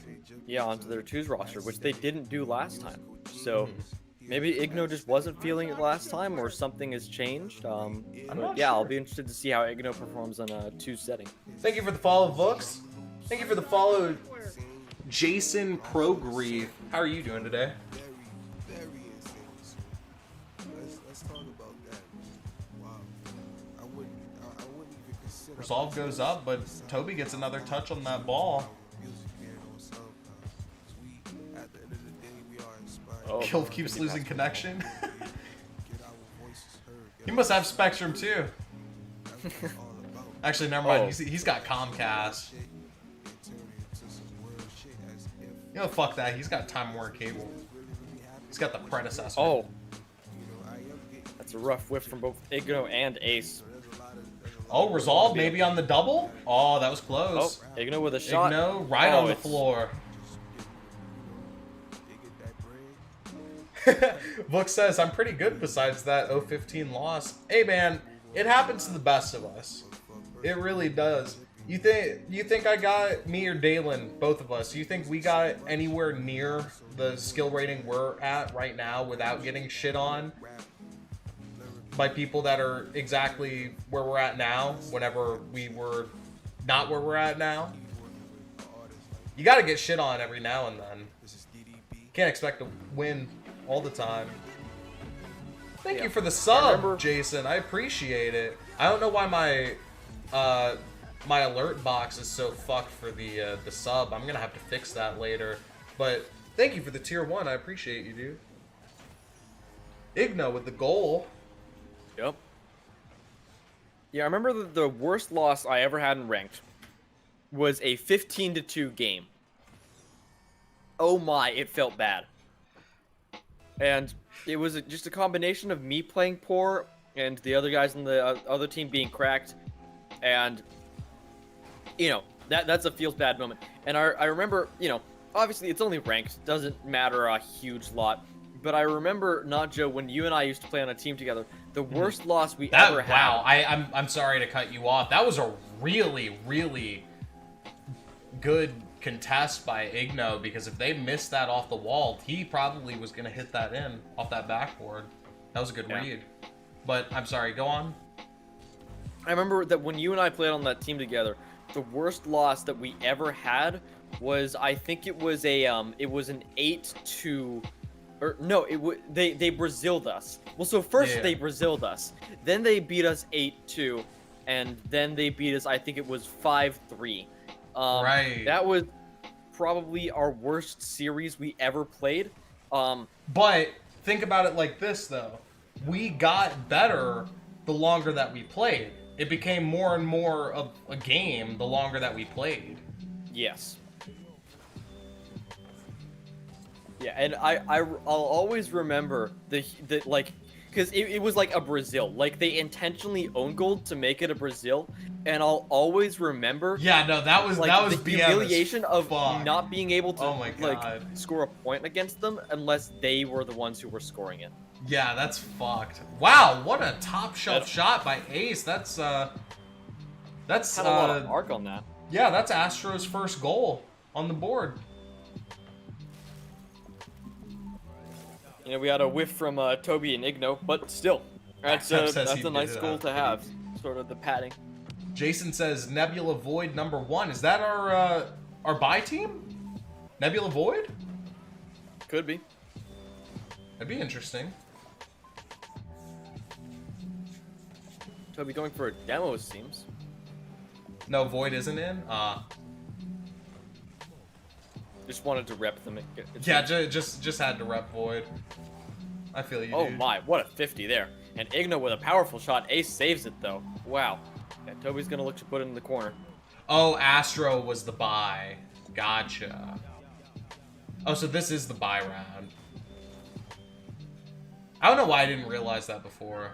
Yeah, onto their twos roster, which they didn't do last time. So maybe Igno just wasn't feeling it last time, or something has changed. I'm But not yeah, I'll sure. be interested to see how Igno performs in a two setting. Thank you for the follow, Vooks. Thank you for the follow, Jason Progreve. How are you doing today? very insane. Let's talk about that. Wow. I wouldn't even consider Resolve goes up, but Toby gets another touch on that ball. music here on SoundCloud. We, at the end of the day, we are inspired. Oh, Kill keeps losing that's- connection. Get our voices heard. He must have Spectrum too. That's what it's all about. Actually, never mind. Oh. He's got Comcast. Shit, and turn it into some word shit as if You know, fuck that. He's got Time Warner Cable. really happened. He's got the predecessor. Oh, You know, I am getting that's a rough whiff from both Igno and Ace. Oh, Resolve maybe on the double? Oh, that was Oh, close. Igno with a shot. Igno right Oh, on the it's- floor. they get that bread. Book says, I'm pretty good besides that 015 loss. Hey man, it happens to the best of us. It really does. You think I got me or Dalen, both of us, you think we got anywhere near the skill rating we're at right now without getting shit on by people that are exactly where we're at now whenever we were not where we're at now? You gotta get shit on every now and then. This is DDP. Can't expect to win all the time. Thank Yeah. you for the sub, remember- Jason. I appreciate it. I don't know why my alert box is so fucked for the sub. I'm gonna have to fix that later. But thank you for the tier 1. I appreciate you, dude. Igno with the goal. Yep. Yeah, I remember the worst loss I ever had in ranked was a 15-2 game. Oh my, it felt bad. And it was just a combination of me playing poor and the other guys on the other team being cracked. And, you know, that's a feels bad moment. And I remember, you know, obviously it's only ranked, doesn't matter a huge lot. But I remember, Nacho, when you and I used to play on a team together, the worst loss we ever had. Wow, I'm sorry to cut you off. That was a really, really good contest by Igno, because if they missed that off the wall, he probably was going to hit that in off that backboard. That was a good Yeah. read. But I'm sorry, go on. I remember that when you and I played on that team together, the worst loss that we ever had was, I think it was an 8-2, Or no, they Braziled us. Well, so first Yeah. they Braziled us, then they beat us 8-2, and then they beat us. I think it was 5-3. Right. That was probably our worst series we ever played. But think about it like this, though. We got better the longer that we played. It became more and more of a game the longer that we played. Yes. Yeah, and I'll always remember the like, because it was like a Brazil. Like, they intentionally owned goal to make it a Brazil, and I'll always remember. Yeah, no, that was Like, the the BM as humiliation of fuck. not being able to Oh my like God. score a point against them unless they were the ones who were scoring it. Yeah, that's fucked. Wow, what a top shelf That- shot by Ace. That's Had a lot of arc on that. yeah, that's Astro's first goal on the board. You know, we had a whiff from Toby and Igno, but still, that's Except says that's he a nice did it goal out. to have. Sort of the padding. Jason says Nebula Void #1. Is that our buy team? Nebula Void? Could be. That'd be interesting. Toby going for a demo, it seems. No, Void isn't in? Just wanted to rep them. Yeah, just had to rep Void. I feel you, Oh dude. my, what a 50 there. And Igno with a powerful shot. Ace saves it, though. Wow. Yeah, Toby's going to look to put it in the corner. Oh, Astro was the buy. Gotcha. Oh, so this is the buy round. I don't know why I didn't realize that before.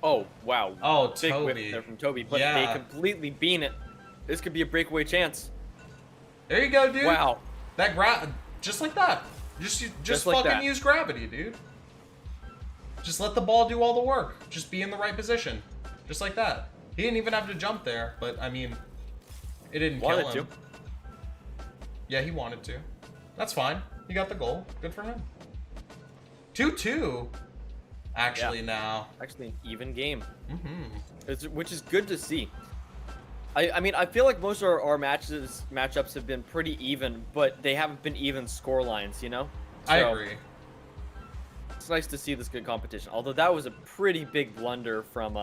Oh, wow. Oh, Big Toby. whiff there from Toby, but Yeah. they completely bean it. This could be a breakaway chance. There you go, dude. Wow. That just like that. Just like fucking that. use gravity, dude. Just let the ball do all the work. Just be in the right position. Just like that. He didn't even have to jump there, but I mean, it didn't Wanted kill him. Yeah, he wanted to. That's fine. He got the goal. Good for him. 2-2. Actually, Yeah. now. Actually, an even game. Mm-hmm. Which is good to see. I mean, I feel like most of our matchups have been pretty even, but they haven't been even score lines, you know? I So, agree. It's nice to see this good competition. Although that was a pretty big blunder from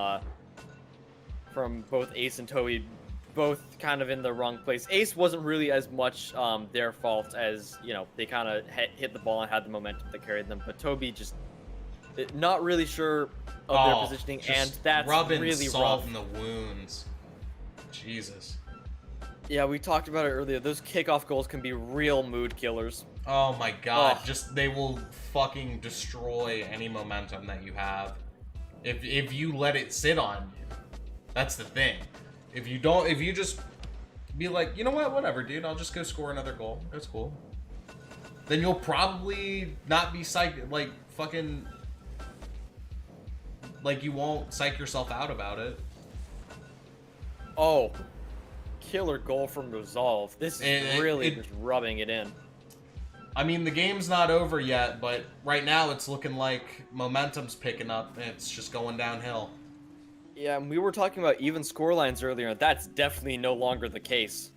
both Ace and Toby, both kind of in the wrong place. Ace wasn't really as much their fault as, you know, they kind of hit the ball and had the momentum that carried them. But Toby just not really sure of their positioning, just and that's rubbing really salt rough. in the wounds. Jesus. Yeah, we talked about it earlier. Those kickoff goals can be real mood killers. Oh my god, Oh. just they will fucking destroy any momentum that you have. If you let it sit on you. That's the thing. If you just be like, you know what, whatever, dude, I'll just go score another goal. That's cool. Then you'll probably not be psyched, like, fucking, like, you won't psych yourself out about it. Oh, killer goal from Resolve. This is really just rubbing it in. I mean, the game's not over yet, but right now it's looking like momentum's picking up and it's just going downhill. Yeah, and we were talking about even score lines earlier. That's definitely no longer the case.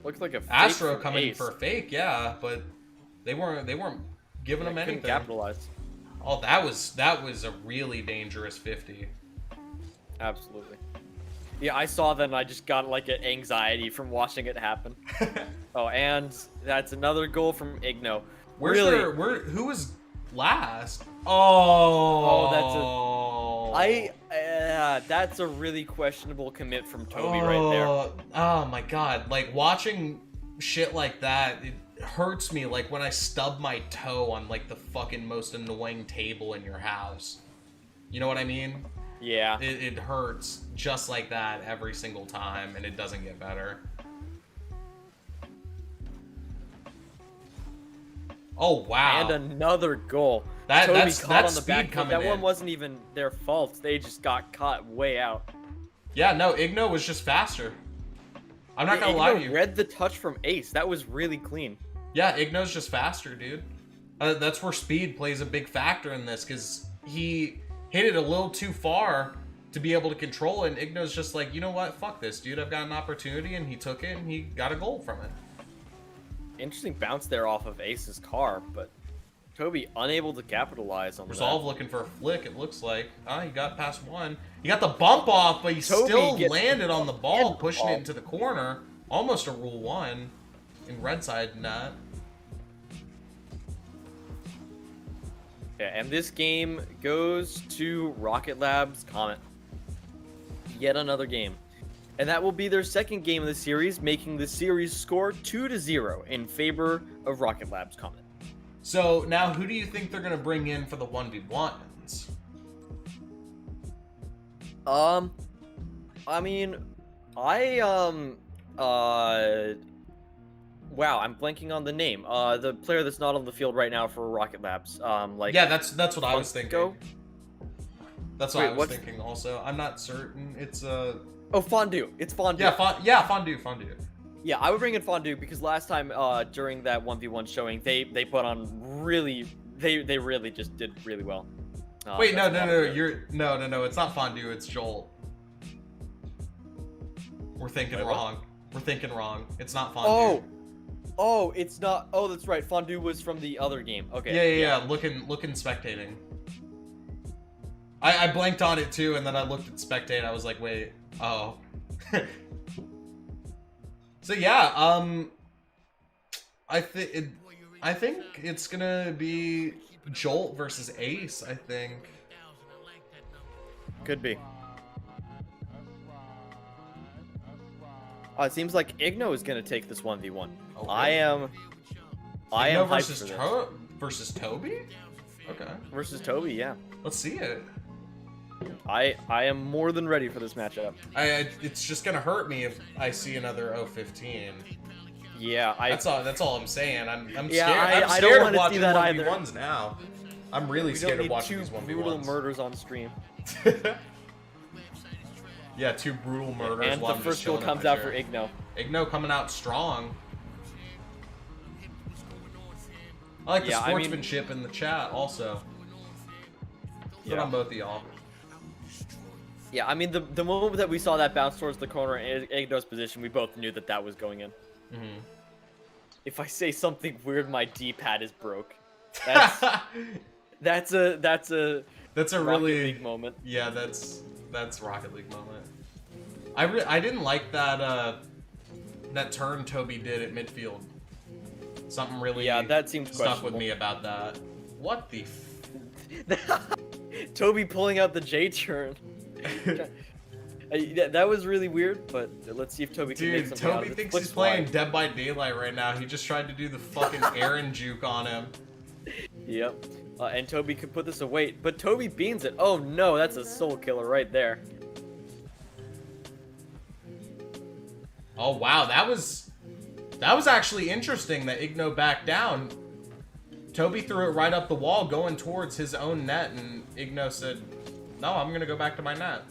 Looks like a fake Astro from coming Ace. for a fake, yeah, but they weren't giving him Couldn't anything. capitalize. Oh, that was a really dangerous 50. Absolutely. Yeah, I saw that and I just got like an anxiety from watching it happen. Oh, and that's another goal from Igno. Who was last? Oh, That's a really questionable commit from Toby right there. Oh my god, like watching shit like that, it hurts me like when I stub my toe on like the fucking most annoying table in your house. You know what I mean? Yeah. It hurts just like that every single time, and it doesn't get better. Oh wow! And another goal. Toby Toby caught on the speed back foot. coming That in. one wasn't even their fault. They just got caught way out. Yeah, no, Igno was just faster. I'm not gonna lie to you. Read the touch from Ace. That was really clean. Yeah, Igno's just faster, dude. That's where speed plays a big factor in this, because he hit it a little too far, to be able to control it. And Igno's just like, you know what? Fuck this, dude. I've got an opportunity, and he took it, and he got a gold from it. Interesting bounce there off of Ace's car, but Toby unable to capitalize on Resolve looking for a flick, it looks like. He got past one. He got the bump off, but he still landed on the ball, pushing it into the corner. Almost a Rule 1 in red side net. Yeah, and this game goes to Rocket Lab's Comet. Yet another game. And that will be their second game of the series, making the series score 2-0 in favor of Rocket Lab's Comet. So now, who do you think they're gonna bring in for the 1v1s? I mean, wow, I'm blanking on the name. The player that's not on the field right now for Rocket Labs. Yeah, that's what I was thinking. That's what Wait, I was thinking. Also, I'm not certain. It's Oh, Fondue. It's Fondue. Yeah, Fondue. Yeah, I would bring in Fondue because last time during that 1v1 showing, they put on really they really just did really well. Wait, no, it's not Fondue, it's Joel. We're thinking wrong. We're thinking wrong. It's not Fondue. Oh, it's not. Oh, that's right. Fondue was from the other game. Okay. Yeah. Looking spectating. I blanked on it too, and then I looked at spectate. I was like, wait, oh. So yeah, I think it's gonna be Jolt versus Ace. I think could be. It seems like Igno is gonna take this 1v1. Okay. I am versus hyped for this. versus Toby. Okay. Versus Toby, yeah. Let's see it. I am more than ready for this matchup. It's just gonna hurt me if I see another 015. Yeah, that's all I'm saying. I'm scared. Yeah, I'm scared of see watching that 1v1s now. I'm really scared of watching these 1v1s. Brutal murders on stream. Yeah, 2 brutal murders. And the first goal comes out for Igno. Igno coming out strong. I like the sportsmanship in the chat also. Good on both of y'all. Yeah, I mean, the moment that we saw that bounce towards the corner in Igno's position, we both knew that was going in. Mm-hmm. If I say something weird, my D-pad is broke. That's a Rocket really League moment. Yeah, that's Rocket League moment. I didn't like that that turn Toby did at midfield. Something really that seemed stuck with me about that. What the? Toby pulling out the J turn. That was really weird, but let's see if Toby can make something out of it. Toby thinks he's playing Dead by Daylight right now. He just tried to do the fucking Aaron juke on him. Yep. And Toby could put this away, but Toby beans it. Oh no, that's a soul killer right there. Oh wow, that was actually interesting that Igno backed down. Toby threw it right up the wall going towards his own net, and Igno said, no, I'm gonna go back to my net.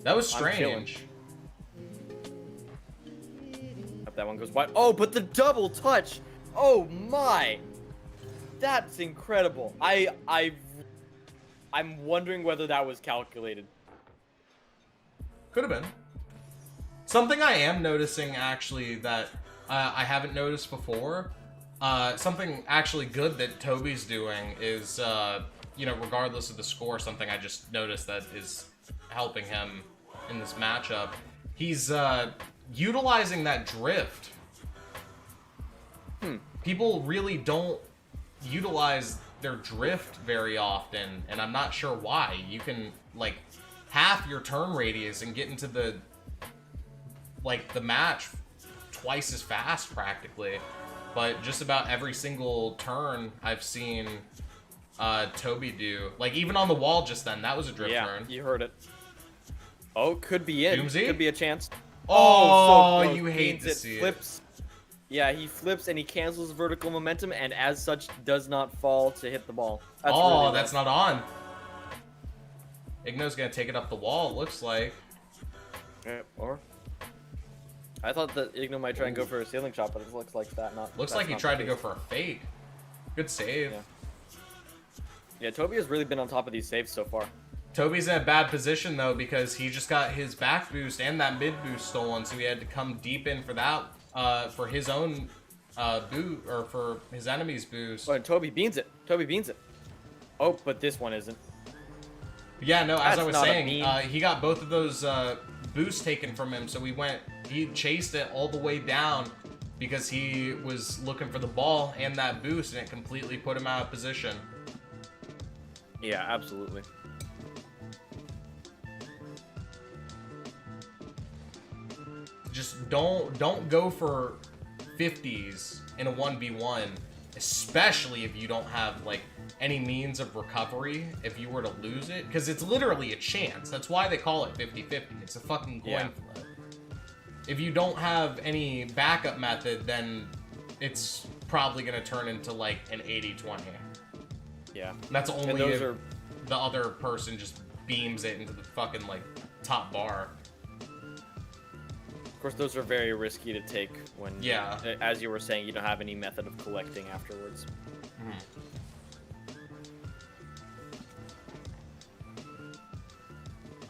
That was strange. That one goes wide. Oh, but the double touch! Oh my! That's incredible. I'm wondering whether that was calculated. Could have been. Something I am noticing actually that I haven't noticed before. Something actually good that Toby's doing is, regardless of the score, something I just noticed that is helping him in this matchup. He's utilizing that drift. People really don't utilize their drift very often, and I'm not sure why. You can, like, half your turn radius and get into the match twice as fast, practically. But just about every single turn I've seen Toby do, like even on the wall just then, that was a drift turn. Yeah, you heard it. Oh, could be it. Doomsy? Could be a chance. Oh, so close. you hate to see flips. Yeah, he flips and he cancels vertical momentum, and as such, does not fall to hit the ball. That's really that's not on. Igno's gonna take it up the wall, it looks like. Or I thought that Igno might try and go for a ceiling shot, but it looks like that not. Looks like he tried to go for a fake. Good save. Yeah, Toby has really been on top of these saves so far. Toby's in a bad position though because he just got his back boost and that mid boost stolen, so he had to come deep in for that, for his own boost or for his enemy's boost. But Toby beans it. Toby beans it. Oh, but this one isn't. Yeah, no, as That's I was not a saying, bean. he got both of those boosts taken from him, so he chased it all the way down because he was looking for the ball and that boost, and it completely put him out of position. Yeah, absolutely. Just don't go for 50s in a 1v1, especially if you don't have like any means of recovery if you were to lose it, because it's literally a chance. That's why they call it 50-50. It's a fucking coin flip. If you don't have any backup method, then it's probably gonna turn into like an 80-20. Yeah. And that's only And those if are the other person just beams it into the fucking like top bar. Of course, those are very risky to take when, Yeah. as you were saying, you don't have any method of collecting afterwards.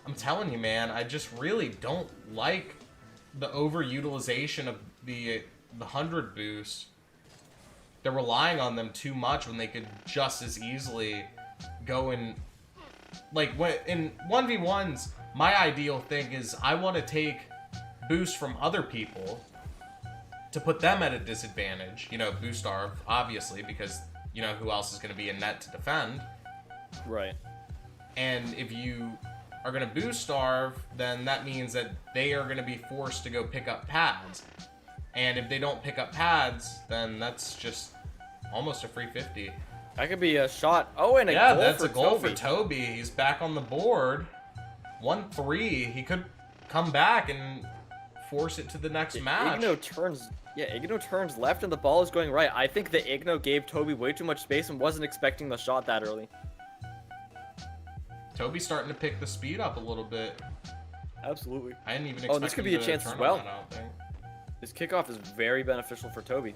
I'm telling you, man, I just really don't like the overutilization of the 100 boost. They're relying on them too much when they could just as easily go in, like, in 1v1s, my ideal thing is I want to take boost from other people to put them at a disadvantage. You know, boost starve, obviously, because you know who else is going to be in net to defend. Right. And if you are going to boost starve, then that means that they are going to be forced to go pick up pads. And if they don't pick up pads, then that's just almost a free 50. That could be a shot. Oh, and a Yeah, goal that's for a goal Toby. for Toby. He's back on the board. 1-3. He could come back and force it to the next match. Igno turns left and the ball is going right. I think the Igno gave Toby way too much space and wasn't expecting the shot that early. Toby's starting to pick the speed up a little bit. Absolutely. I didn't even expect this could him be a to chance as turn well. on that, I don't think. This kickoff is very beneficial for Toby.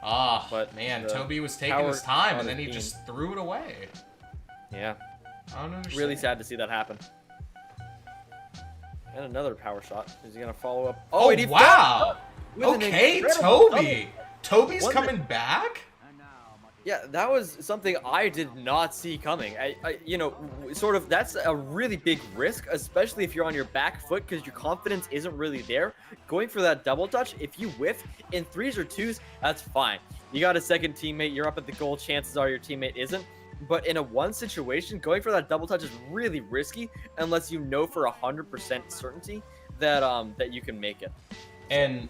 Ah, But man, the Toby was taking power his time on and then he his team. just threw it away. Yeah. I don't understand. Really sad to see that happen. And another power shot. Is he gonna follow up? Oh, and he wow! with an Okay, incredible Toby! Toby's One coming back? Yeah, that was something I did not see coming. You know, sort of, that's a really big risk, especially if you're on your back foot because your confidence isn't really there. Going for that double touch, if you whiff in 3s or 2s, that's fine. You got a second teammate, you're up at the goal, chances are your teammate isn't. But in a 1 situation, going for that double touch is really risky unless you know for 100% certainty that that you can make it. And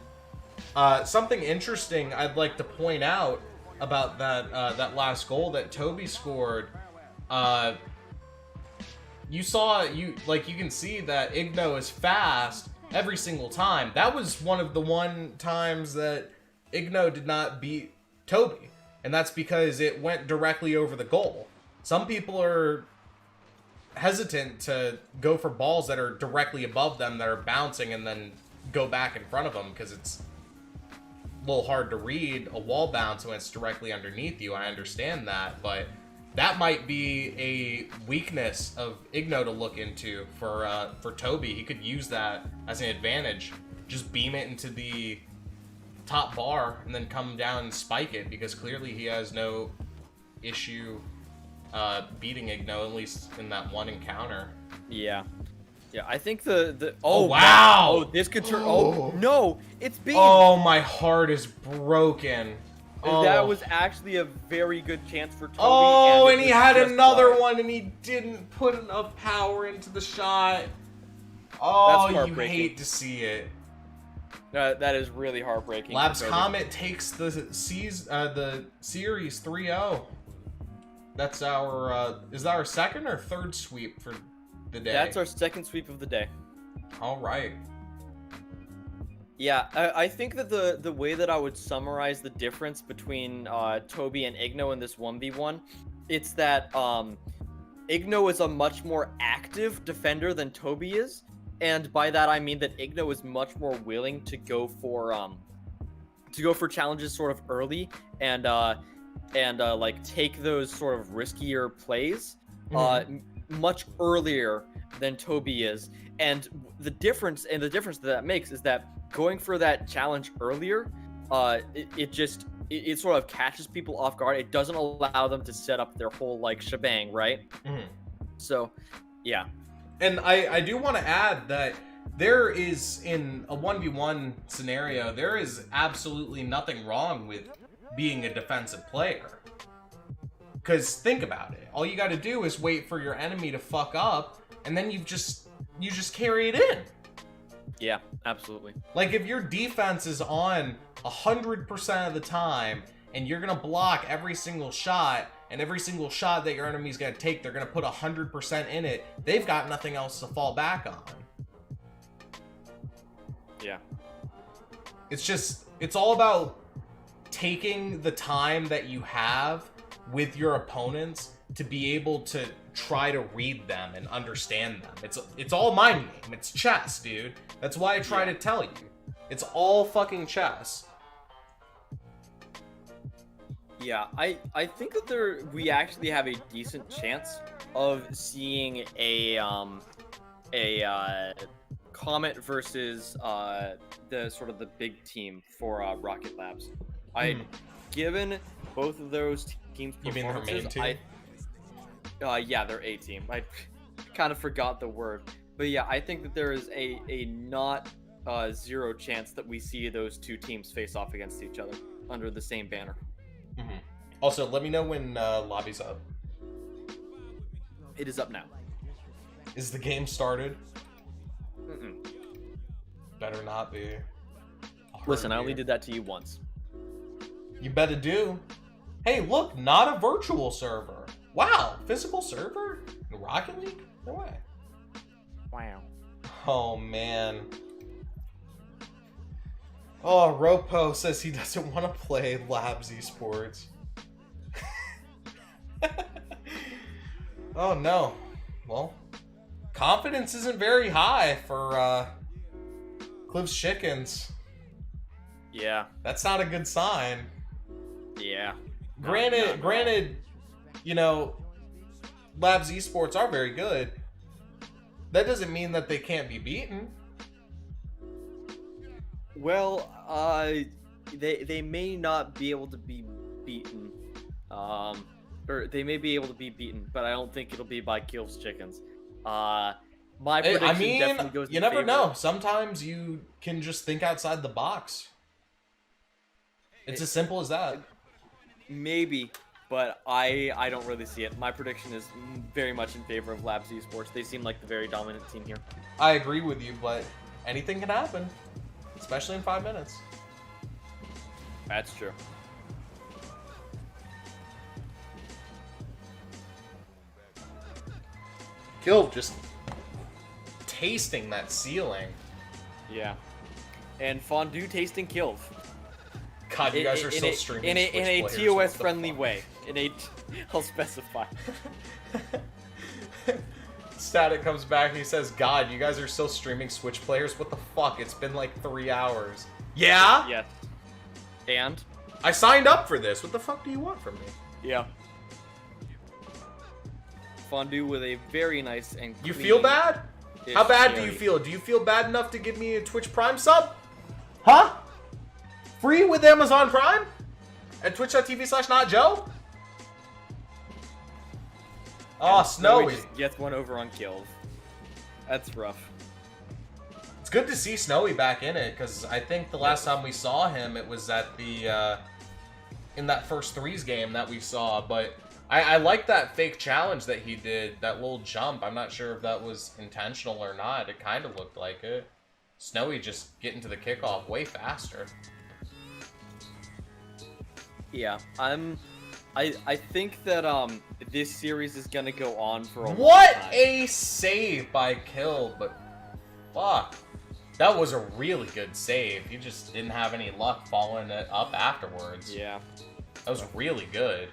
something interesting I'd like to point out about that last goal that Toby scored, you can see that Igno is fast every single time. That was one of the times that Igno did not beat Toby, and that's because it went directly over the goal. Some people are hesitant to go for balls that are directly above them that are bouncing and then go back in front of them because it's a little hard to read a wall bounce when it's directly underneath you. I understand that, but that might be a weakness of Igno to look into for Toby. He could use that as an advantage. Just beam it into the top bar and then come down and spike it, because clearly he has no issue beating Igno, at least in that one encounter. Yeah. Yeah, I think the Oh, wow! Oh, this could turn. Oh no, it's beam. Oh, my heart is broken. Oh. That was actually a very good chance for Toby. Oh, and it he was had just another wide. one, and he didn't put enough power into the shot. Oh, That's you heartbreaking. hate to see it. That is really heartbreaking. Labs for Toby. Comet takes the series 3-0. That's our is that our second or third sweep for the day? That's our second sweep of the day. All right. Yeah, I think that the way that I would summarize the difference between Toby and Igno in this 1v1, it's that Igno is a much more active defender than Toby is, and by that I mean that Igno is much more willing to go for challenges sort of early and like take those sort of riskier plays. much earlier than Toby is, and the difference that makes is that going for that challenge earlier, it sort of catches people off guard. It doesn't allow them to set up their whole like shebang, right? Mhm. So, yeah. And I do want to add that there is, in a 1v1 scenario, there is absolutely nothing wrong with being a defensive player. Because think about it. All you got to do is wait for your enemy to fuck up, and then you just carry it in. Yeah, absolutely. Like, if your defense is on 100% of the time, and you're going to block every single shot, and every single shot that your enemy's going to take, they're going to put 100% in it, they've got nothing else to fall back on. Yeah. It's all about taking the time that you have with your opponents to be able to try to read them and understand them. It's all mind game. It's chess, dude. That's why I try to tell you. It's all fucking chess. Yeah, I think that we actually have a decent chance of seeing a Comet versus the sort of the big team for Rocket Labs. Given both of those teams' You mean their main performances, team? yeah, their A team. I kind of forgot the word, but yeah, I think that there is a not zero chance that we see those two teams face off against each other under the same banner. Mm-hmm. Also, let me know when lobby's up. It is up now. Is the game started? Mm-mm. Better not be. Listen, I only did that to you once. You better do. Hey, look, not a virtual server. Wow, physical server? In Rocket League? No way. Wow. Oh, man. Oh, Ropo says he doesn't want to play Labs Esports. Oh, no. Well, confidence isn't very high for Cliff's Chickens. Yeah. That's not a good sign. Yeah. Granted, you know, Labs Esports are very good. That doesn't mean that they can't be beaten. Well, they may not be able to be beaten, or they may be able to be beaten, but I don't think it'll be by Gilf's Chickens. My prediction I mean, definitely goes. you in never favor. know. Sometimes you can just think outside the box. It's as simple as that. Maybe, but I don't really see it. My prediction is very much in favor of Labs Esports. They seem like the very dominant team here. I agree with you, but anything can happen, especially in 5 minutes. That's true. Gilf just tasting that ceiling. Yeah. And fondue tasting Kilv. God, you guys are still streaming in a Switch players. What TOS the friendly fuck? way. I'll specify. Static comes back and he says, God, you guys are still streaming Switch players? What the fuck? It's been like 3 hours. Yeah? Yes. And? I signed up for this. What the fuck do you want from me? Yeah. Fondue with a very nice and You feel bad? clean-ish How bad do cherry. you feel? Do you feel bad enough to give me a Twitch Prime sub? Huh? Free with Amazon Prime? At twitch.tv/notjoe? Oh, And Snowy. just gets one over on Kilv. That's rough. It's good to see Snowy back in it, because I think the last time we saw him, it was at the, in that first threes game that we saw, but I like that fake challenge that he did, that little jump. I'm not sure if that was intentional or not. It kind of looked like it. Snowy just getting to the kickoff way faster. Yeah, I think that this series is gonna go on for a long What time. a save by Kill, but fuck. That was a really good save. He just didn't have any luck following it up afterwards. Yeah. That was really good.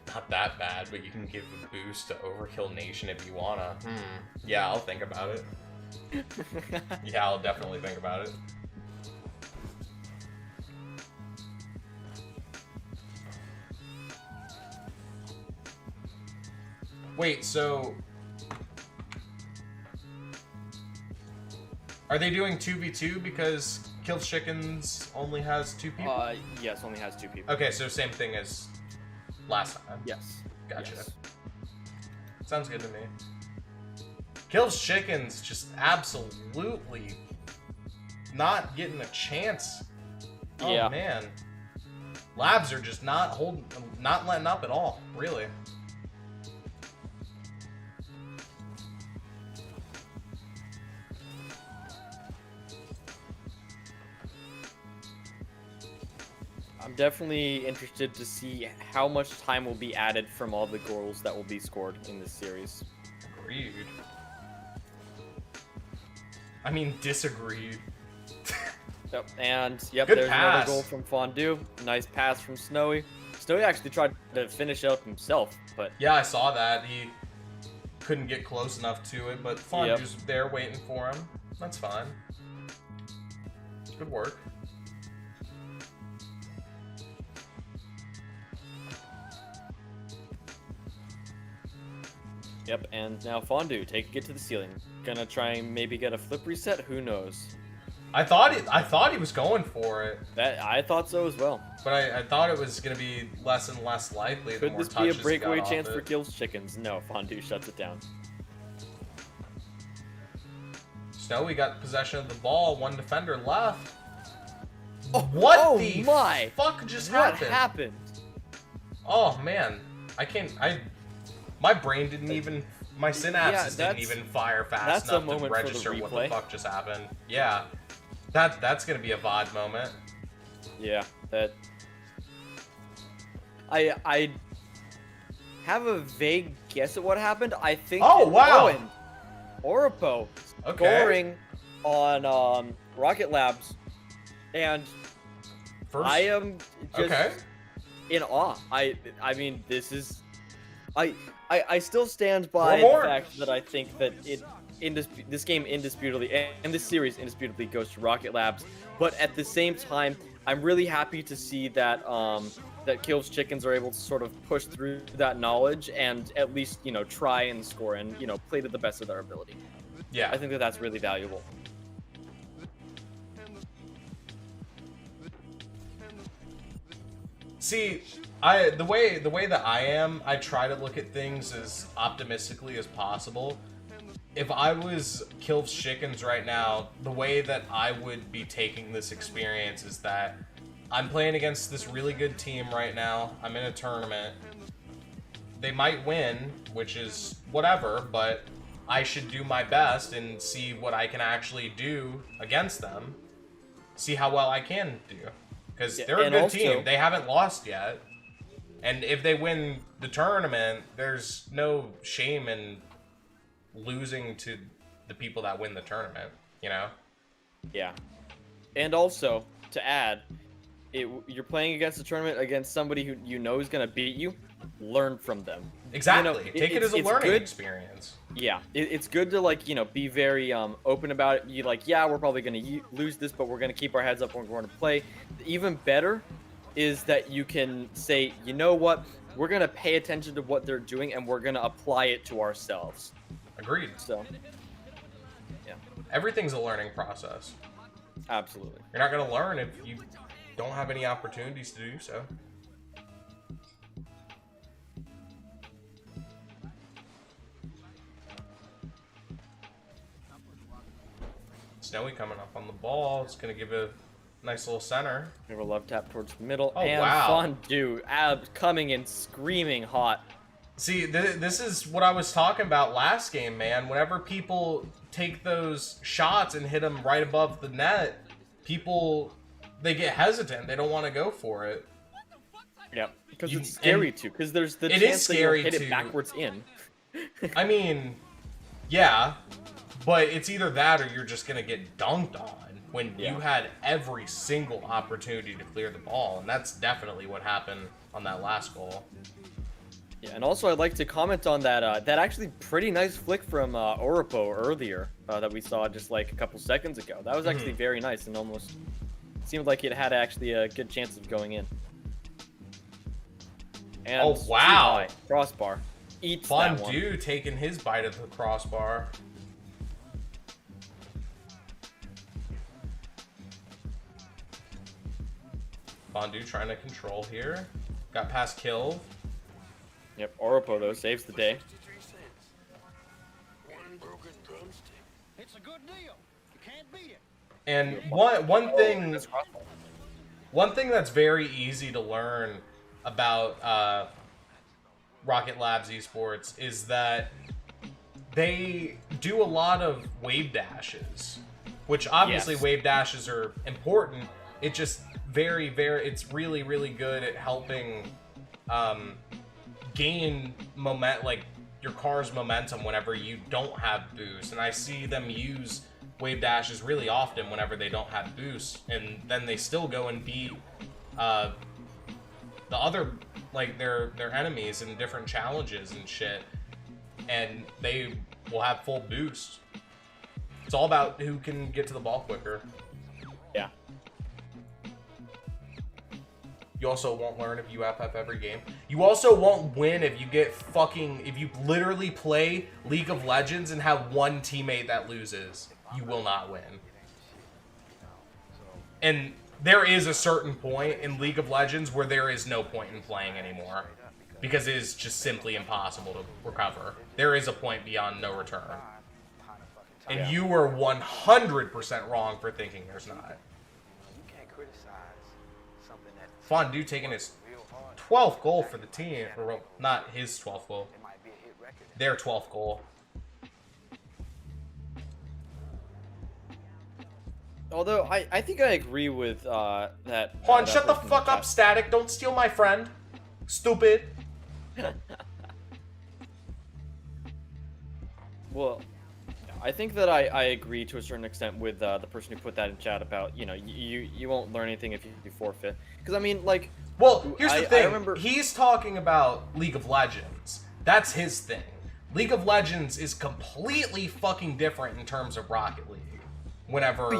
Not that bad, but you can give a boost to Overkill Nation if you wanna. Yeah, I'll think about it. Yeah, I'll definitely think about it. Wait, so are they doing 2v2 because Killed Chickens only has 2 people? Yes, only has 2 people. Okay, so same thing as last time. Yes. Gotcha. Yes. Sounds good to me. Killed Chickens just absolutely not getting a chance. Oh Yeah. man. Labs are just not letting up at all, really. I'm definitely interested to see how much time will be added from all the goals that will be scored in this series. Agreed. I mean, disagreed. Yep, and yep, Good there's pass. another goal from Fondue. Nice pass from Snowy. Snowy actually tried to finish it up himself, but Yeah, I saw that. He couldn't get close enough to it, but Fondue's there waiting for him. That's fine. Good work. yep, and now Fondue taking it to the ceiling. Gonna try and maybe get a flip reset. Who knows? I thought he was going for it, That I thought so as well. but I thought it was gonna be less and less likely. The Could more this be a touches he got breakaway off chance it. for Kills Chickens? No, Fondue shuts it down. Snowy got possession of the ball. One defender left. Oh, What oh the my! fuck just What happened? happened? Oh man, my brain didn't even, my synapses didn't that's- even fire fast that's a enough to moment for the register what the replay. fuck just happened. Yeah, that's gonna be a VOD moment. Yeah, that. I have a vague guess at what happened. I think. Oh, wow. Owen, Oripo Okay. scoring on Rocket Labs, and First, I am just okay. in awe. I mean, this is. I still stand by More. the fact that I think that this game indisputably and this series indisputably goes to Rocket Labs, but at the same time, I'm really happy to see that that Kills Chickens are able to sort of push through that knowledge and at least try and score and play to the best of their ability. Yeah. I think that that's really valuable. See, the way that I am, I try to look at things as optimistically as possible. If I was Kills Chickens right now, the way that I would be taking this experience is that I'm playing against this really good team right now. I'm in a tournament. They might win, which is whatever, but I should do my best and see what I can actually do against them. See how well I can do. Because Yeah, they're a and good also- team. They haven't lost yet. And if they win the tournament, there's no shame in losing to the people that win the tournament, Yeah, and also to add, you're playing against a tournament against somebody who is going to beat you. Learn from them. Exactly. Take it as a it's learning good. experience. Yeah, it's good to be very open about it. You yeah, we're probably gonna lose this, but we're gonna keep our heads up when we're going to play. Even better is that you can say, you know what, we're gonna pay attention to what they're doing and we're gonna apply it to ourselves. Agreed. So, yeah, Everything's a learning process. absolutely. You're not going to learn if you don't have any opportunities to do so. Snowy coming up on the ball. It's going to give a nice little center. We have a love tap towards the middle, Oh, and wow. Fondue coming in screaming hot. See, this is what I was talking about last game, man. Whenever people take those shots and hit them right above the net, they get hesitant. They don't want to go for it. Yeah, because You- it's scary and too. Because there's the it is chance that you'll scary hit to- it backwards in. I mean, yeah, but it's either that or you're just going to get dunked on when Yeah. you had every single opportunity to clear the ball. And that's definitely what happened on that last goal. Yeah, and also I'd like to comment on that that actually pretty nice flick from Oripo earlier that we saw just like a couple seconds ago. That was actually very nice and almost seemed like it had actually a good chance of going in. And Oh, too wow. high. Crossbar. eats that one. Fondue taking his bite of the crossbar. Fondue trying to control here. Got past kill. Yep, Oropo though saves the day. It's a good deal. You can't beat it. And one thing that's very easy to learn about Rocket Labs Esports is that they do a lot of wave dashes, which obviously Yes. wave dashes are important. It just it's really, really good at helping gain like your car's momentum whenever you don't have boost. And I see them use wave dashes really often whenever they don't have boost, and then they still go and beat the other, like, their enemies in different challenges and shit, and they will have full boost. It's all about who can get to the ball quicker. Yeah. You also won't learn if you FF every game. You also won't win if you if you literally play League of Legends and have one teammate that loses. You will not win. And there is a certain point in League of Legends where there is no point in playing anymore, because it is just simply impossible to recover. There is a point beyond no return. And you were 100% wrong for thinking there's not. Fondue taking his 12th goal for the team, or not his 12th goal, their 12th goal. Although I think I agree with that. Juan, that shut the person in fuck up, chat. Static. Don't steal my friend. Stupid. Well, I think that I agree to a certain extent with the person who put that in chat about, you know, you won't learn anything if you forfeit. Because I mean, like, Well, here's the thing. I remember... He's talking about League of Legends. That's his thing. League of Legends is completely fucking different in terms of Rocket League. Whenever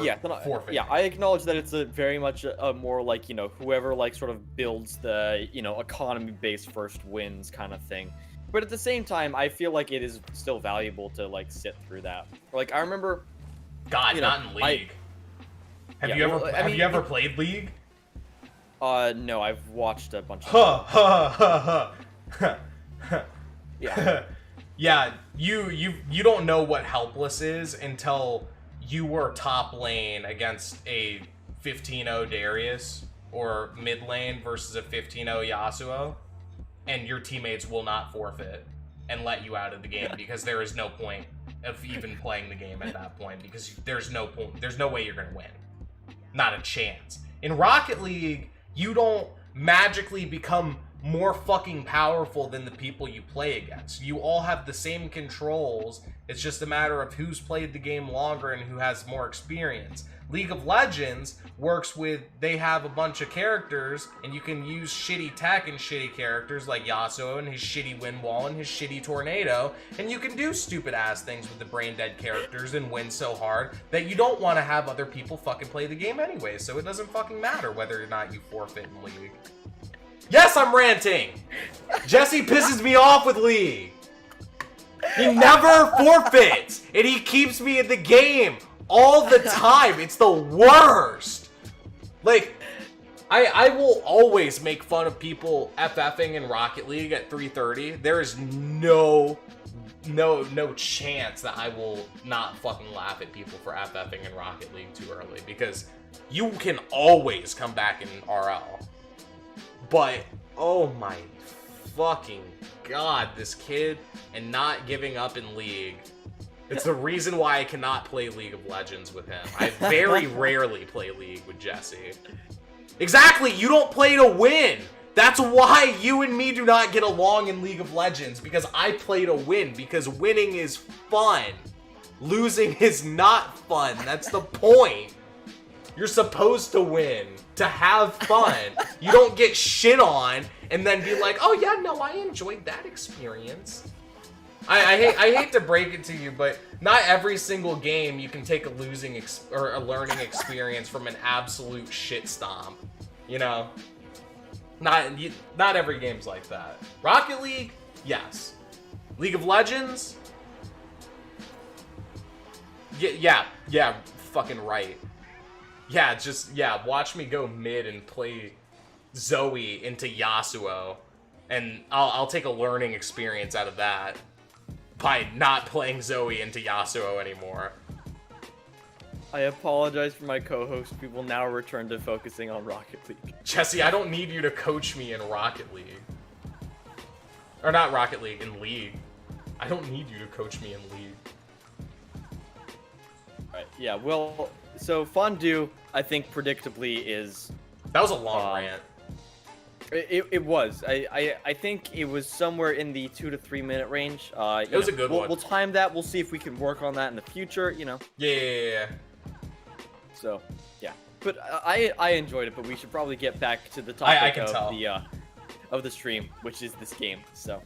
forfeiting. Yeah, I acknowledge that it's a very much a more like, you know, whoever like sort of builds the, you know, economy based first wins kind of thing. But at the same time, I feel like it is still valuable to like sit through that. Like I remember, God, you know, not in League. Have you you ever played League? No, I've watched a bunch of. Yeah. Yeah, you don't know what helpless is until you were top lane against a 15-0 Darius, or mid lane versus a 15-0 Yasuo, and your teammates will not forfeit and let you out of the game because there is no point of even playing the game at that point, because there's no way you're gonna win. Not a chance. In Rocket League, you don't magically become more fucking powerful than the people you play against. You all have the same controls. It's just a matter of who's played the game longer and who has more experience. League of Legends works with, they have a bunch of characters, and you can use shitty tech and shitty characters like Yasuo and his shitty wind wall and his shitty tornado, and you can do stupid ass things with the brain dead characters and win so hard that you don't want to have other people fucking play the game anyway, so it doesn't fucking matter whether or not you forfeit in League. Yes, I'm ranting! Jesse pisses me off with League. He never forfeits, and he keeps me in the game all the time. It's the worst. Like, I will always make fun of people FFing in Rocket League at 3:30. There is no chance that I will not fucking laugh at people for FFing in Rocket League too early, because you can always come back in RL. But, oh my fucking god, this kid, and not giving up in League. It's the reason why I cannot play League of Legends with him. I very rarely play League with Jesse. Exactly, you don't play to win! That's why you and me do not get along in League of Legends, because I play to win, because winning is fun. Losing is not fun, that's the point. You're supposed to win, to have fun. You don't get shit on and then be like, oh yeah, no, I enjoyed that experience. I hate to break it to you, but not every single game you can take a losing or a learning experience from an absolute shit stomp. You know? Not every game's like that. Rocket League, yes. League of Legends? Yeah, fucking right. Yeah, just, yeah, watch me go mid and play Zoe into Yasuo, and I'll take a learning experience out of that by not playing Zoe into Yasuo anymore. I apologize for my co-host. We will now return to focusing on Rocket League. Jesse, I don't need you to coach me in Rocket League. Or not Rocket League, in League. I don't need you to coach me in League. Right. Yeah. Well, so Fondue, I think predictably is. That was a long rant. It was. I think it was somewhere in the 2 to 3 minute range. It was a good one. We'll time that. We'll see if we can work on that in the future. You know. Yeah. So, yeah. But I enjoyed it. But we should probably get back to the topic I can tell. Of the stream, which is this game. So.